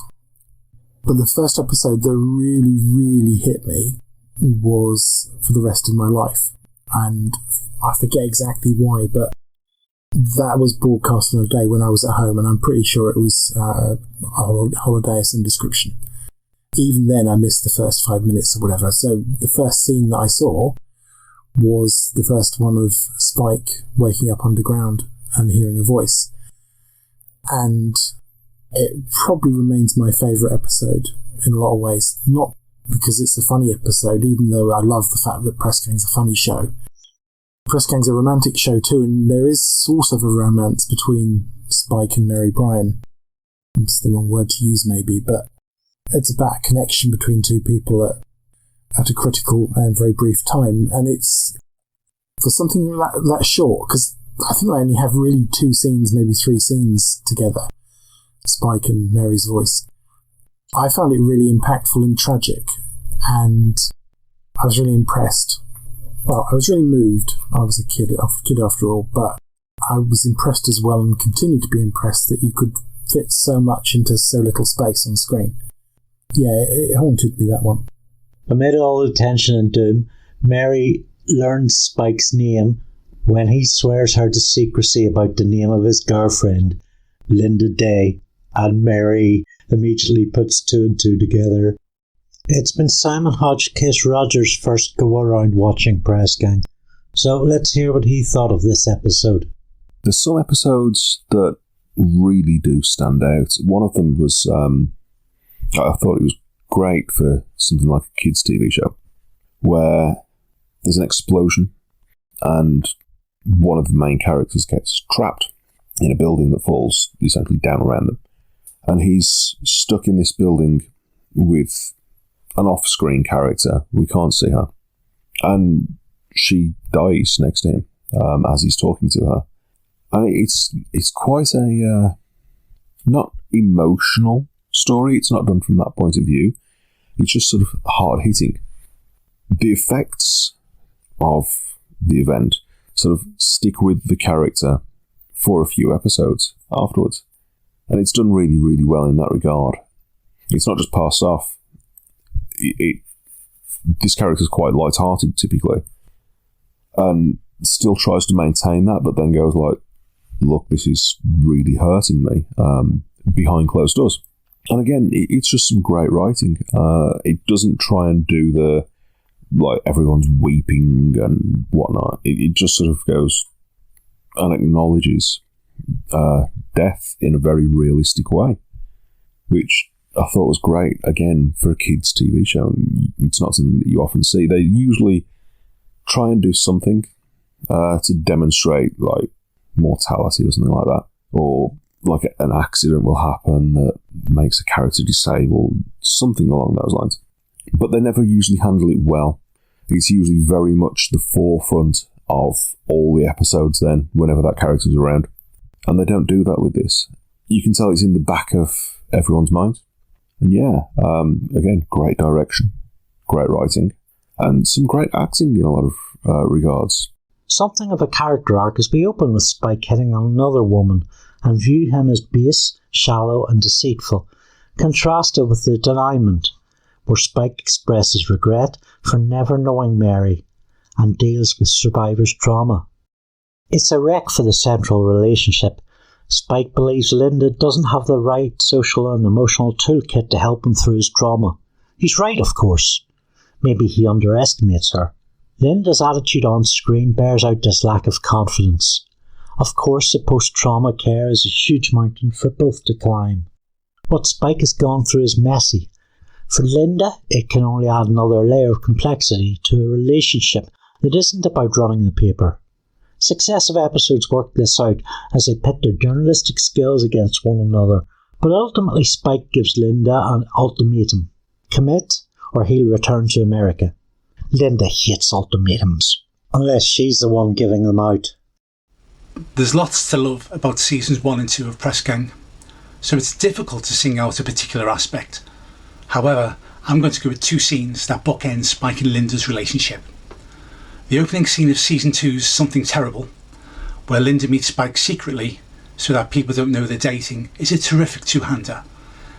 But the first episode that really, really hit me was For the Rest of My Life. And I forget exactly why, but that was broadcast on a day when I was at home, and I'm pretty sure it was a holiday of some description. Even then, I missed the first 5 minutes or whatever. So the first scene that I saw was the first one of Spike waking up underground and hearing a voice. And it probably remains my favourite episode in a lot of ways. Not because it's a funny episode, even though I love the fact that Press Gang's a funny show. Press Gang's a romantic show too, and there is sort of a romance between Spike and Mary Bryan. It's the wrong word to use maybe, but it's about a connection between two people at a critical and very brief time. And it's, for something that short, because I think I only have really 2 scenes, maybe 3 scenes together, Spike and Mary's voice, I found it really impactful and tragic, and I was really impressed. Well, I was really moved. I was a kid after all, but I was impressed as well, and continue to be impressed that you could fit so much into so little space on screen. Yeah, it haunted me, that one. Amid all the tension and doom, Mary learns Spike's name when he swears her to secrecy about the name of his girlfriend, Lynda Day, and Mary immediately puts 2 and 2 together. It's been Simon Hodgkiss-Rogers' first go-around watching Press Gang, so let's hear what he thought of this episode. There's some episodes that really do stand out. One of them was, I thought it was great for something like a kids' TV show, where there's an explosion and one of the main characters gets trapped in a building that falls essentially down around them. And he's stuck in this building with an off-screen character. We can't see her. And she dies next to him as he's talking to her. And it's quite a not emotional story. It's not done from that point of view. It's just sort of hard-hitting. The effects of the event sort of stick with the character for a few episodes afterwards. And it's done really, really well in that regard. It's not just passed off. This character's quite light-hearted, typically. And still tries to maintain that, but then goes like, look, this is really hurting me, behind closed doors. And again, it's just some great writing. It doesn't try and do the, like, everyone's weeping and whatnot. It just sort of goes and acknowledges death in a very realistic way, which I thought was great. Again, for a kids' TV show, it's not something that you often see. They usually try and do something to demonstrate, like, mortality or something like that, or like an accident will happen that makes a character disabled, something along those lines. But they never usually handle it well. It's usually very much the forefront of all the episodes then, whenever that character's around. And they don't do that with this. You can tell it's in the back of everyone's mind. And yeah, again, great direction, great writing, and some great acting in a lot of regards. Something of a character arc as we open with Spike hitting on another woman and view him as base, shallow and deceitful, contrasted with the deniement, where Spike expresses regret for never knowing Mary and deals with survivor's trauma. It's a wreck for the central relationship. Spike believes Lynda doesn't have the right social and emotional toolkit to help him through his trauma. He's right, of course. Maybe he underestimates her. Lynda's attitude on screen bears out this lack of confidence. Of course, the post-trauma care is a huge mountain for both to climb. What Spike has gone through is messy. For Lynda, it can only add another layer of complexity to a relationship that isn't about running the paper. Successive episodes work this out as they pit their journalistic skills against one another, but ultimately Spike gives Lynda an ultimatum. Commit, or he'll return to America. Lynda hates ultimatums. Unless she's the one giving them out. There's lots to love about seasons 1 and 2 of Press Gang, so it's difficult to sing out a particular aspect. However, I'm going to go with 2 scenes that bookend Spike and Lynda's relationship. The opening scene of season 2's Something Terrible, where Lynda meets Spike secretly so that people don't know they're dating, is a terrific two-hander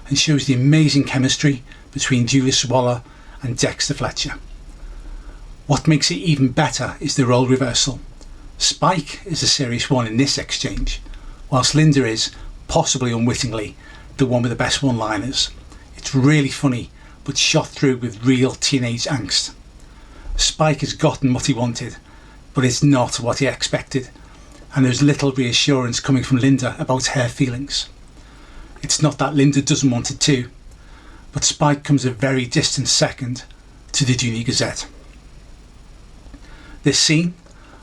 and shows the amazing chemistry between Julia Sawalha and Dexter Fletcher. What makes it even better is the role reversal. Spike is the serious one in this exchange, whilst Lynda is, possibly unwittingly, the one with the best one-liners. It's really funny, but shot through with real teenage angst. Spike has gotten what he wanted, but it's not what he expected, and there's little reassurance coming from Lynda about her feelings. It's not that Lynda doesn't want it too, but Spike comes a very distant second to the Junior Gazette. This scene,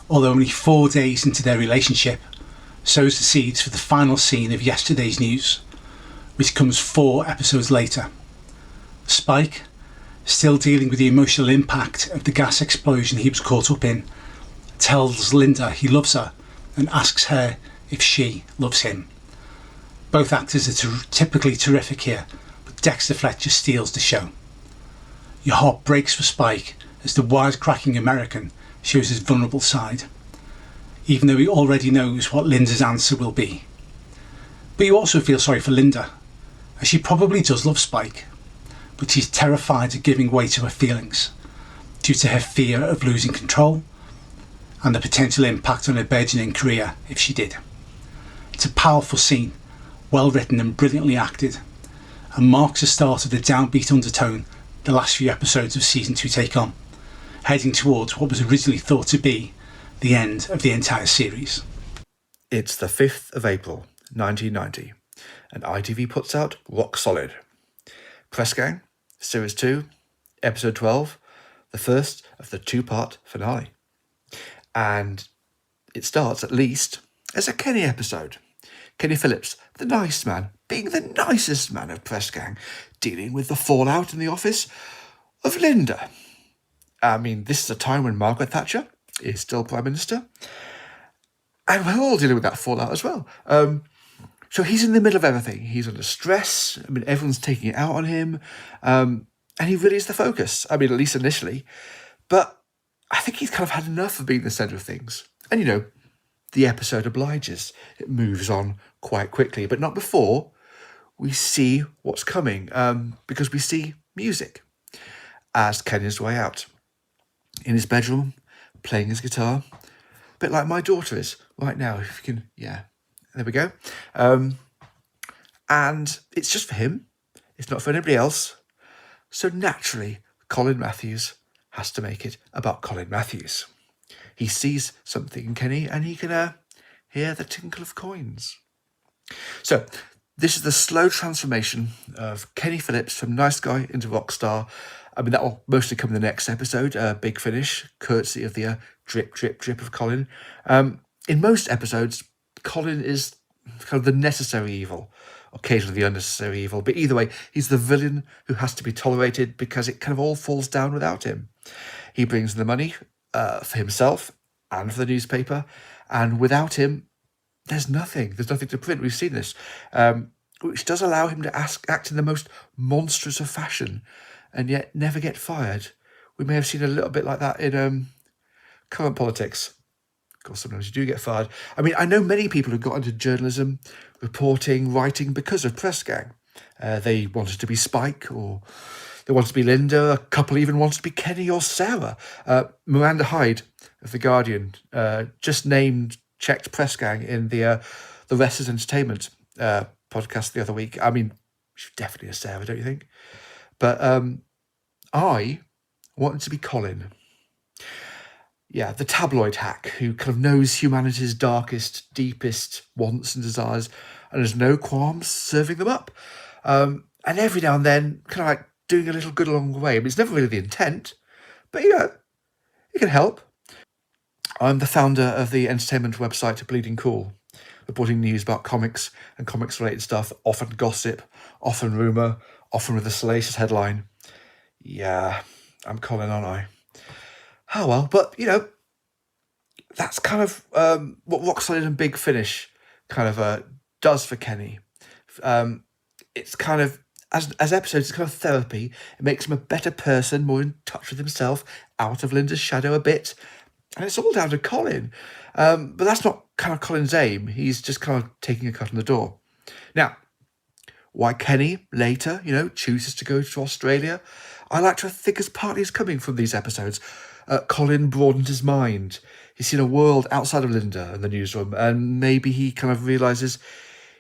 although only 4 days into their relationship, sows the seeds for the final scene of yesterday's news, which comes 4 episodes later. Spike, still dealing with the emotional impact of the gas explosion he was caught up in, tells Lynda he loves her and asks her if she loves him. Both actors are typically terrific here, but Dexter Fletcher steals the show. Your heart breaks for Spike as the wisecracking American shows his vulnerable side, even though he already knows what Lynda's answer will be. But you also feel sorry for Lynda, as she probably does love Spike, but she's terrified of giving way to her feelings due to her fear of losing control and the potential impact on her burgeoning career if she did. It's a powerful scene, well written and brilliantly acted, and marks the start of the downbeat undertone the last few episodes of season 2 take on, heading towards what was originally thought to be the end of the entire series. It's the 5th of April, 1990, and ITV puts out Rock Solid. Press Gang, Series 2, Episode 12, the first of the 2-part finale. And it starts, at least, as a Kenny episode. Kenny Phillips, the nice man, being the nicest man of Press Gang, dealing with the fallout in the office of Lynda. I mean, this is a time when Margaret Thatcher is still Prime Minister, and we're all dealing with that fallout as well. So he's in the middle of everything. He's under stress. I mean, everyone's taking it out on him, and he really is the focus. I mean, at least initially. But I think he's kind of had enough of being the centre of things. And, you know, the episode obliges. It moves on quite quickly, but not before we see what's coming, because we see music as Kenny's way out. In his bedroom, playing his guitar, a bit like my daughter is right now, if you can, yeah, there we go. And it's just for him, it's not for anybody else, so naturally, Colin Matthews has to make it about Colin Matthews. He sees something in Kenny, and he can hear the tinkle of coins. So, this is the slow transformation of Kenny Phillips from nice guy into rock star. I mean, that will mostly come in the next episode, big finish, courtesy of the drip, drip, drip of Colin. In most episodes, Colin is kind of the necessary evil, occasionally the unnecessary evil, but either way, he's the villain who has to be tolerated because it kind of all falls down without him. He brings the money for himself and for the newspaper, and without him, there's nothing. There's nothing to print. We've seen this, which does allow him to act in the most monstrous of fashion, and yet never get fired. We may have seen a little bit like that in current politics. Of course, sometimes you do get fired. I mean, I know many people who got into journalism, reporting, writing because of Press Gang. They wanted to be Spike, or they wanted to be Lynda. A couple even wanted to be Kenny or Sarah. Miranda Hyde of The Guardian just checked Press Gang in the Rest is Entertainment podcast the other week. I mean, she's definitely a Sarah, don't you think? But I wanted to be Colin. Yeah, the tabloid hack who kind of knows humanity's darkest, deepest wants and desires and has no qualms serving them up. And every now and then, kind of like doing a little good along the way. I mean, it's never really the intent, but, you know, it can help. I'm the founder of the entertainment website Bleeding Cool, reporting news about comics and comics-related stuff, often gossip, often rumour, often with a salacious headline. Yeah, I'm Colin, aren't I? Oh well, but, you know, that's kind of what Rock Solid and Big Finish kind of does for Kenny. It's kind of, as episodes, it's kind of therapy. It makes him a better person, more in touch with himself, out of Lynda's shadow a bit. And it's all down to Colin. But that's not kind of Colin's aim. He's just kind of taking a cut on the door. Now, why Kenny later, chooses to go to Australia, I like to think as partly is coming from these episodes. Colin broadened his mind. He's seen a world outside of Lynda and the newsroom, and maybe he kind of realises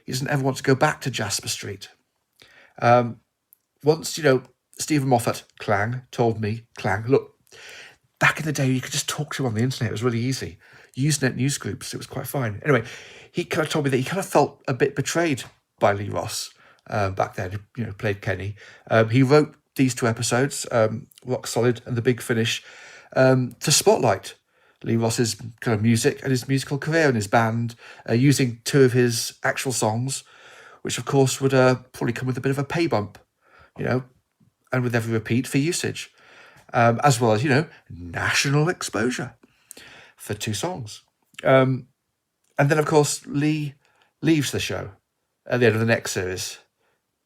he doesn't ever want to go back to Jasper Street. Once, Steven Moffat, told me, look, back in the day, you could just talk to him on the internet. It was really easy. Usenet news groups, it was quite fine. Anyway, he kind of told me that he kind of felt a bit betrayed by Lee Ross back then, who played Kenny. He wrote these 2 episodes, Rock Solid and The Big Finish, to spotlight Lee Ross's kind of music and his musical career and his band, using 2 of his actual songs, which of course would probably come with a bit of a pay bump, and with every repeat for usage, as well as, national exposure for 2 songs. And then, of course, Lee leaves the show at the end of the next series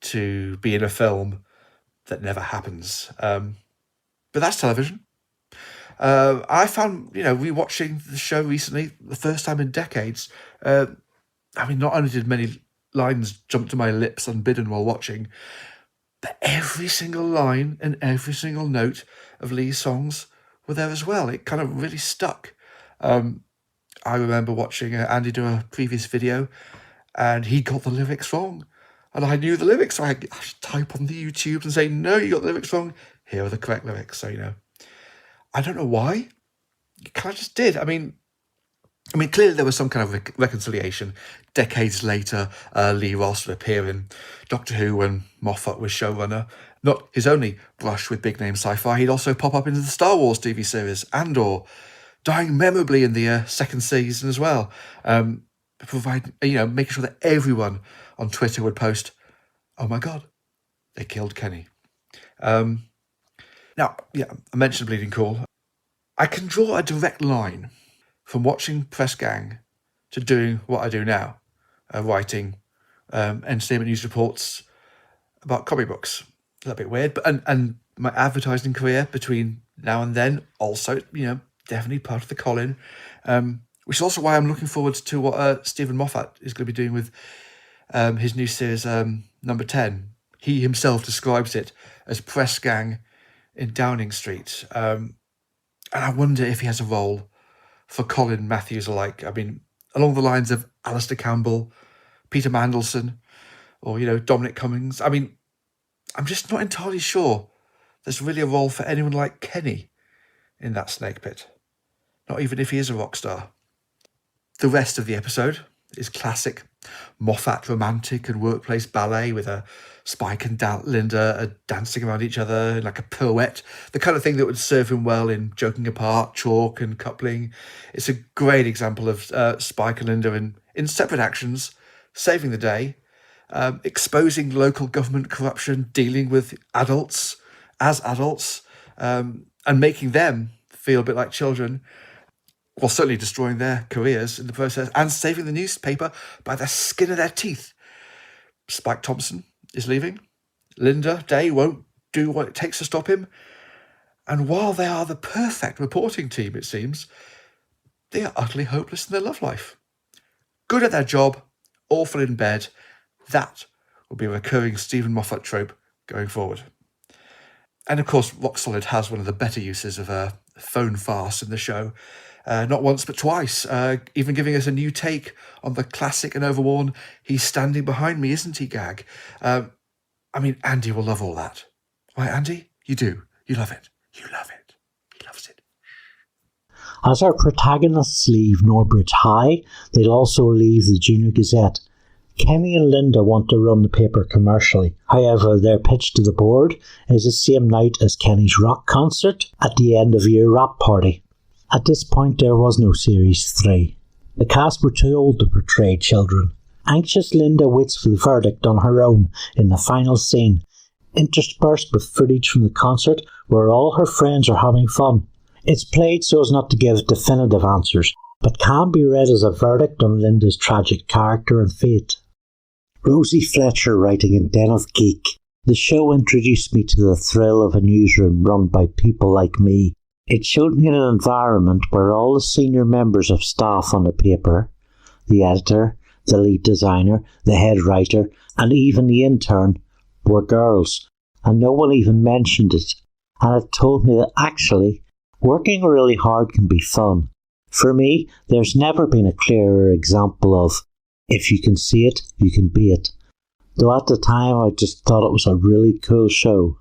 to be in a film that never happens. But that's television. I found, rewatching the show recently, the first time in decades, not only did many lines jump to my lips unbidden while watching, but every single line and every single note of Lee's songs were there as well. It kind of really stuck. I remember watching Andy do a previous video, and he got the lyrics wrong. And I knew the lyrics, so I should type on the YouTube and say, no, you got the lyrics wrong. Here are the correct lyrics. So, I don't know why. You kind of just did. I mean, clearly there was some kind of reconciliation. Decades later, Lee Ross would appear in Doctor Who when Moffat was showrunner. Not his only brush with big-name sci-fi, he'd also pop up into the Star Wars TV series, Andor, dying memorably in the 2nd season as well. Making sure that everyone on Twitter would post, oh my God, they killed Kenny. Now, I mentioned Bleeding Cool. I can draw a direct line from watching Press Gang to doing what I do now, writing entertainment news reports about comic books. A little bit weird, but and my advertising career between now and then also, definitely part of the Colin, which is also why I'm looking forward to what Steven Moffat is going to be doing with his new series, number 10. He himself describes it as Press Gang in Downing Street. And I wonder if he has a role for Colin Matthews alike. Along the lines of Alistair Campbell, Peter Mandelson, or, Dominic Cummings. I'm just not entirely sure there's really a role for anyone like Kenny in that snake pit. Not even if he is a rock star. The rest of the episode is classic Moffat romantic and workplace ballet with Spike and Lynda dancing around each other like a pirouette. The kind of thing that would serve him well in Joking Apart, Chalk and Coupling. It's a great example of Spike and Lynda in separate actions, saving the day, exposing local government corruption, dealing with adults as adults, and making them feel a bit like children, while certainly destroying their careers in the process, and saving the newspaper by the skin of their teeth. Spike Thompson is leaving. Lynda Day won't do what it takes to stop him. And while they are the perfect reporting team, it seems, they are utterly hopeless in their love life. Good at their job, awful in bed. That will be a recurring Steven Moffat trope going forward. And of course, Rock Solid has one of the better uses of a phone farce in the show. Not once, but twice, even giving us a new take on the classic and overworn "he's standing behind me, isn't he" gag. Andy will love all that. Right, Andy? You do. You love it. You love it. He loves it. As our protagonists leave Norbridge High, they'll also leave the Junior Gazette. Kenny and Lynda want to run the paper commercially. However, their pitch to the board is the same night as Kenny's rock concert at the end of year rap party. At this point, there was no Series 3. The cast were too old to portray children. Anxious Lynda waits for the verdict on her own in the final scene, interspersed with footage from the concert where all her friends are having fun. It's played so as not to give definitive answers, but can be read as a verdict on Lynda's tragic character and fate. Rosie Fletcher writing in Den of Geek. The show introduced me to the thrill of a newsroom run by people like me. It showed me an environment where all the senior members of staff on the paper, the editor, the lead designer, the head writer, and even the intern, were girls, and no one even mentioned it. And it told me that actually, working really hard can be fun. For me, there's never been a clearer example of, if you can see it, you can be it. Though at the time I just thought it was a really cool show.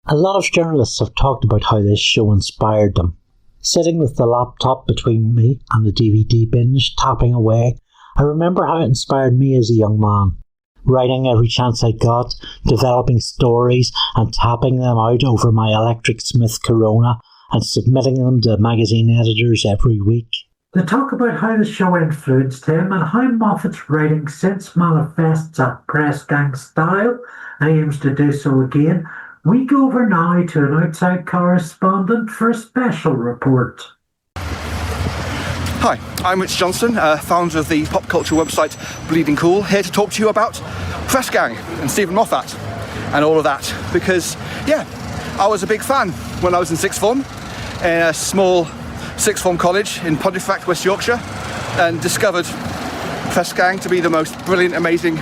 A lot of journalists have talked about how this show inspired them. Sitting with the laptop between me and the DVD binge, tapping away, I remember how it inspired me as a young man. Writing every chance I got, developing stories and tapping them out over my Electric Smith Corona and submitting them to magazine editors every week. They talk about how the show influenced him and how Moffat's writing since manifests a press gang style and aims to do so again. We go over now to an outside correspondent for a special report. Hi, I'm Rich Johnson, founder of the pop culture website Bleeding Cool, here to talk to you about Press Gang and Steven Moffat and all of that. Because, yeah, I was a big fan when I was in sixth form in a small sixth form college in Pontefract, West Yorkshire, and discovered Press Gang to be the most brilliant, amazing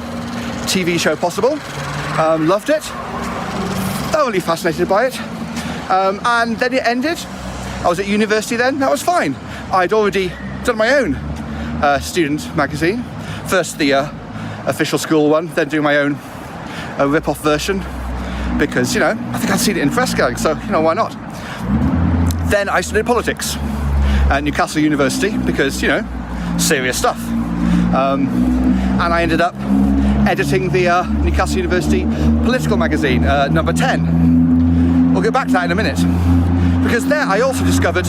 TV show possible. Loved it, thoroughly fascinated by it, and then it ended. I was at university then, that was fine. I'd already done my own student magazine, first the official school one, then doing my own rip-off version, because, you know, I think I'd seen it in Press Gang, so, you know, why not? Then I studied politics at Newcastle University because, you know, serious stuff. And I ended up editing the Newcastle University political magazine, number 10. We'll go back to that in a minute. Because there I also discovered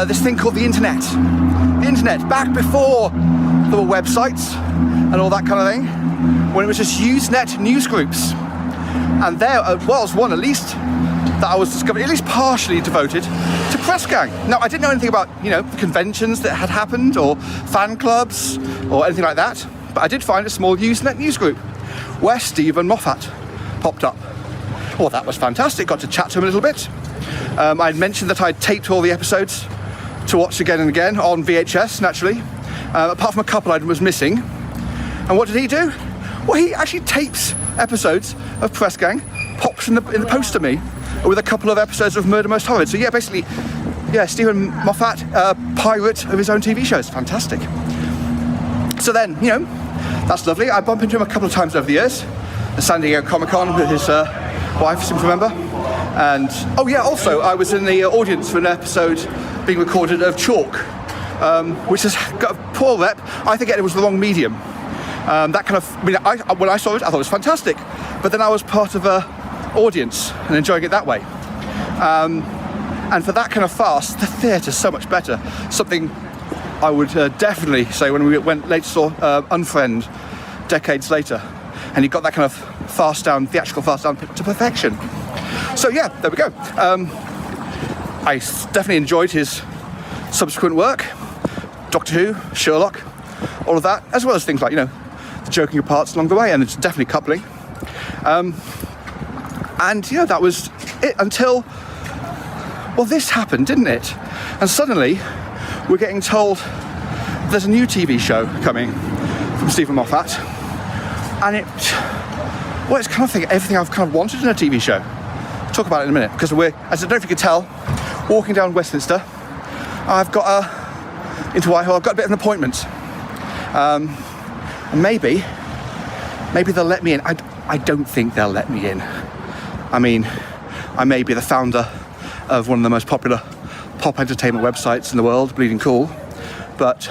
this thing called the internet. The internet, back before there were websites and all that kind of thing, when it was just Usenet news groups. And there was one, at least, that I was discovering, at least partially devoted to Press Gang. Now, I didn't know anything about, you know, conventions that had happened or fan clubs or anything like that, but I did find a small Usenet news group where Steven Moffat popped up. Well, that was fantastic. Got to chat to him a little bit. I'd mentioned that I'd taped all the episodes to watch again and again on VHS, naturally, apart from a couple I was missing. And what did he do? Well, he actually tapes episodes of Press Gang, pops in the post to me, with a couple of episodes of Murder Most Horrid. So yeah, basically, yeah, Steven Moffat, pirate of his own TV shows. Fantastic. So then, you know, that's lovely. I bumped into him a couple of times over the years. At San Diego Comic-Con with his wife, seem to remember. And, oh yeah, also, I was in the audience for an episode being recorded of Chalk, which has got a poor rep. I think it was the wrong medium. That kind of, I mean, when I saw it, I thought it was fantastic. But then I was part of a audience and enjoying it that way. And for that kind of farce, the theatre's so much better. Something I would definitely say when we went later saw Unfriend decades later, and you got that kind of theatrical farce down to perfection. So yeah, there we go. I definitely enjoyed his subsequent work, Doctor Who, Sherlock, all of that, as well as things like, you know, the joking parts along the way, and it's definitely coupling. And, you know, that was it until, well, this happened, didn't it? And suddenly, we're getting told there's a new TV show coming from Steven Moffat. And it's kind of everything I've kind of wanted in a TV show. I'll talk about it in a minute, because we're, as I don't know if you could tell, walking down Westminster, I've got into Whitehall, I've got a bit of an appointment. And maybe they'll let me in. I don't think they'll let me in. I mean, I may be the founder of one of the most popular pop entertainment websites in the world, Bleeding Cool, but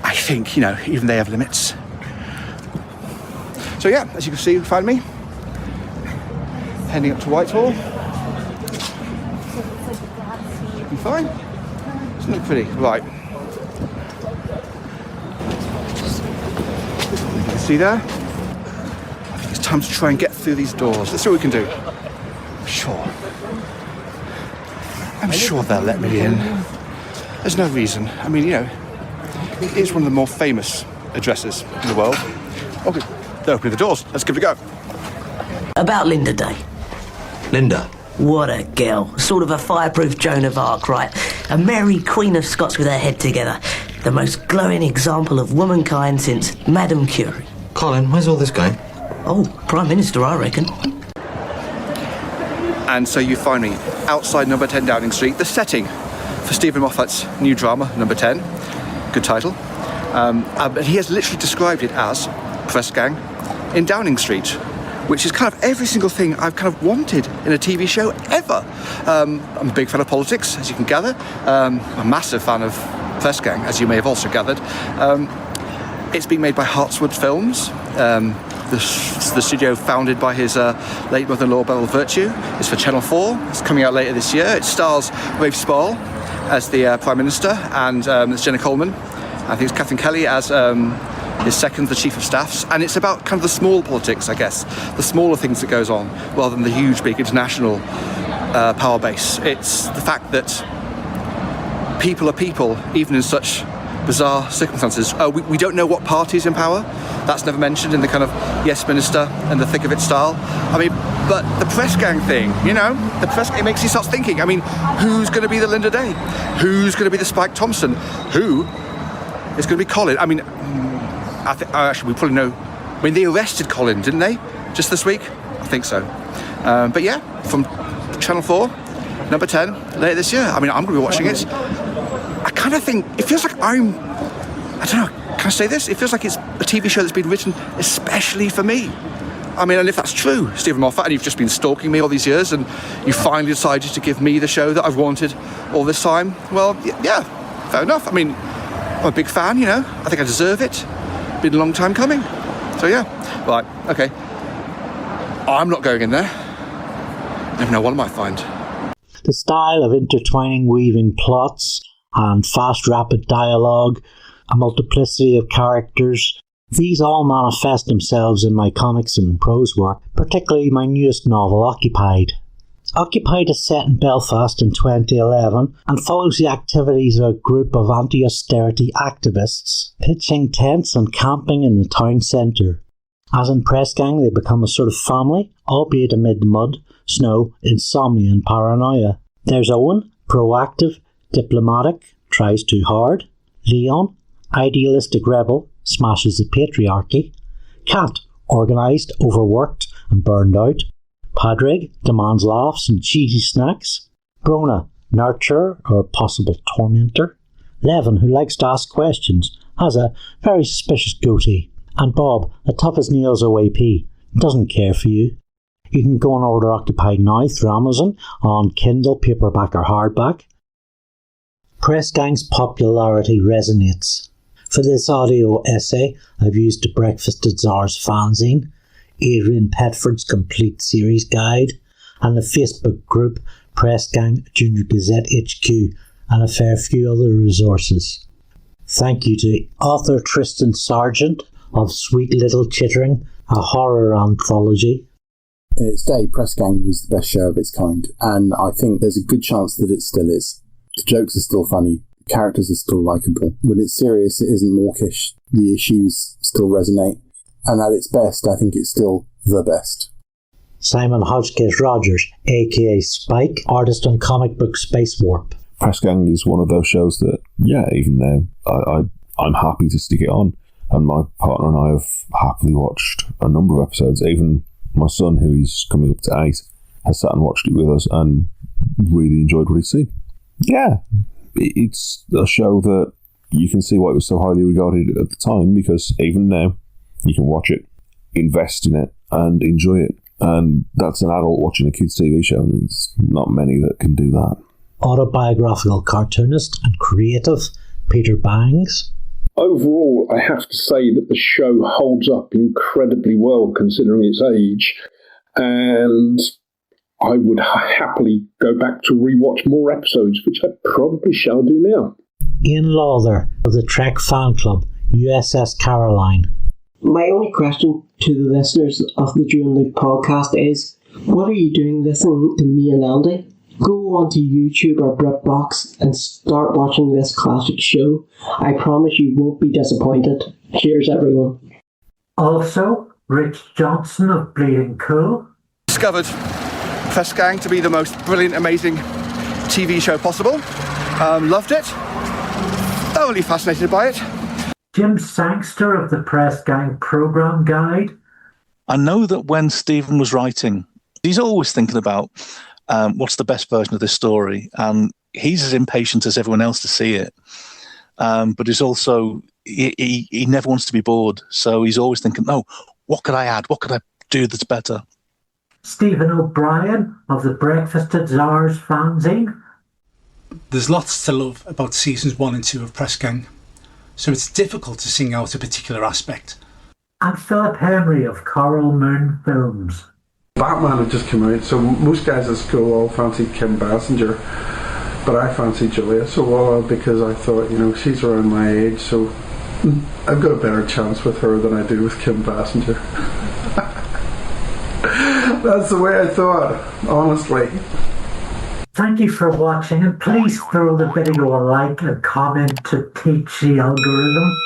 I think, you know, even they have limits. So yeah, as you can see, find me heading up to Whitehall. Looking fine. Doesn't look pretty. Right. You can see there. I think it's time to try and get through these doors. Let's see what we can do. I'm sure they'll let me in. There's no reason. I mean, it's one of the more famous addresses in the world. Okay, they're opening the doors. Let's give it a go. About Lynda Day. Lynda? What a girl. Sort of a fireproof Joan of Arc, right? A Mary Queen of Scots with her head together. The most glowing example of womankind since Madame Curie. Colin, where's all this going? Oh, Prime Minister, I reckon. And so you find me outside number 10 Downing Street, the setting for Steven Moffat's new drama, number 10. Good title. But he has literally described it as Press Gang in Downing Street, which is kind of every single thing I've kind of wanted in a TV show ever. I'm a big fan of politics, as you can gather. I'm a massive fan of Press Gang, as you may have also gathered. It's being made by Hartswood Films. The studio founded by his late mother-in-law, Beryl Virtue, is for Channel 4. It's coming out later this year. It stars Rafe Spall as the Prime Minister, and it's Jenna Coleman. I think it's Catherine Kelly as his second, the Chief of Staffs. And it's about kind of the small politics, I guess, the smaller things that goes on, rather than the huge, big international power base. It's the fact that people are people, even in such bizarre circumstances. We don't know what party's in power. That's never mentioned in the kind of Yes Minister and the thick of it style. I mean, but the Press Gang thing, the Press Gang makes you start thinking. I mean, who's going to be the Lynda Day? Who's going to be the Spike Thompson? Who is going to be Colin? I mean, actually, we probably know. I mean, they arrested Colin, didn't they? Just this week? I think so. But yeah, from Channel 4, number 10, later this year. I mean, I'm going to be watching it. I kind of think, it feels like I don't know, can I say this? It feels like it's a TV show that's been written especially for me. I mean, and if that's true, Steven Moffat, and you've just been stalking me all these years and you finally decided to give me the show that I've wanted all this time, well, yeah, fair enough. I mean, I'm a big fan, I think I deserve it. Been a long time coming. So yeah, right, okay. I'm not going in there. Never know what I might find. The style of intertwining, weaving plots and fast, rapid dialogue, a multiplicity of characters, these all manifest themselves in my comics and prose work, particularly my newest novel, Occupied. Occupied is set in Belfast in 2011 and follows the activities of a group of anti-austerity activists pitching tents and camping in the town centre. As in Press Gang, they become a sort of family, albeit amid the mud, snow, insomnia and paranoia. There's Owen, proactive, diplomatic, tries too hard. Leon, idealistic rebel, smashes the patriarchy. Kat, organised, overworked and burned out. Padraig demands laughs and cheesy snacks. Brona, nurturer or possible tormentor. Levin, who likes to ask questions, has a very suspicious goatee. And Bob, a tough as nails OAP, doesn't care for you. You can go and order Occupied now through Amazon on Kindle, paperback or hardback. Press Gang's popularity resonates. For this audio essay, I've used the Breakfast at Czar's fanzine, Adrian Petford's complete series guide, and the Facebook group Press Gang Junior Gazette HQ, and a fair few other resources. Thank you to author Tristan Sargent of Sweet Little Chittering, a horror anthology. In its day, Press Gang was the best show of its kind, and I think there's a good chance that it still is. The jokes are still funny, the characters are still likeable. When it's serious, it isn't mawkish, the issues still resonate, and at its best, I think it's still the best. Simon Hodgkiss-Rogers, aka Spike, artist on comic book Space Warp. Press Gang is one of those shows that, yeah, even now, I'm happy to stick it on, and my partner and I have happily watched a number of episodes. Even my son, who is coming up to 8, has sat and watched it with us and really enjoyed what he's seen. Yeah, it's a show that you can see why it was so highly regarded at the time, because even now you can watch it, invest in it and enjoy it, and that's an adult watching a kids' TV show, and there's not many that can do that. Autobiographical cartoonist and creative Peter Bangs. Overall, I have to say that the show holds up incredibly well considering its age, and I would happily go back to rewatch more episodes, which I probably shall do now. Ian Lawther of the Trek fan club, USS Caroline. My only question to the listeners of the Dream Loop podcast is, what are you doing listening to me and Andy? Go onto YouTube or BritBox and start watching this classic show. I promise you won't be disappointed. Cheers, everyone. Also, Rich Johnson of Bleeding Cool discovered Press Gang to be the most brilliant, amazing TV show possible. Loved it. Thoroughly fascinated by it. Jim Sangster of the Press Gang Programme Guide. I know that when Stephen was writing, he's always thinking about what's the best version of this story, and he's as impatient as everyone else to see it. But he's also he never wants to be bored, so he's always thinking, "Oh, what could I add? What could I do that's better?" Stephen O'Brien of the Breakfast at Czar's fanzine. There's lots to love about seasons 1 and 2 of Press Gang, so it's difficult to sing out a particular aspect. And Philip Henry of Coral Moon Films. Batman had just come out, so most guys at school all fancied Kim Basinger, but I fancied Julia Sawalha because I thought, she's around my age, so I've got a better chance with her than I do with Kim Basinger. That's the way I thought, honestly. Thank you for watching, and please throw the video a like and comment to teach the algorithm.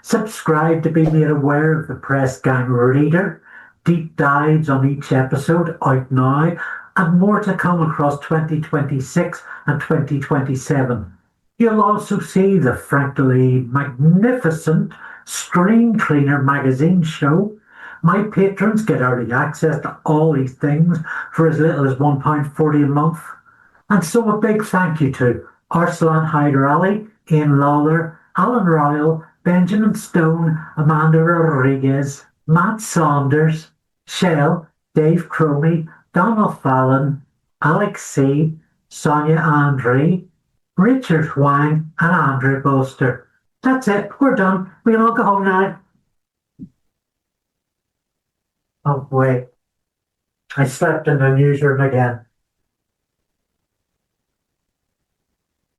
Subscribe to be made aware of the Press Gang Reader, deep dives on each episode out now, and more to come across 2026 and 2027. You'll also see the frankly magnificent Screen Cleaner magazine show. My patrons get early access to all these things for as little as £1.40 a month. And so a big thank you to Arsalan Hyder Ali, Ian Lawther, Alan Royal, Benjamin Stone, Amanda Rodriguez, Matt Saunders, Shell, Dave Cromie, Donald Fallon, Alex C., Sonia Andre, Richard Wang, and Andrew Bolster. That's it. We're done. We'll all go home now. Oh, wait. I slept in the newsroom again.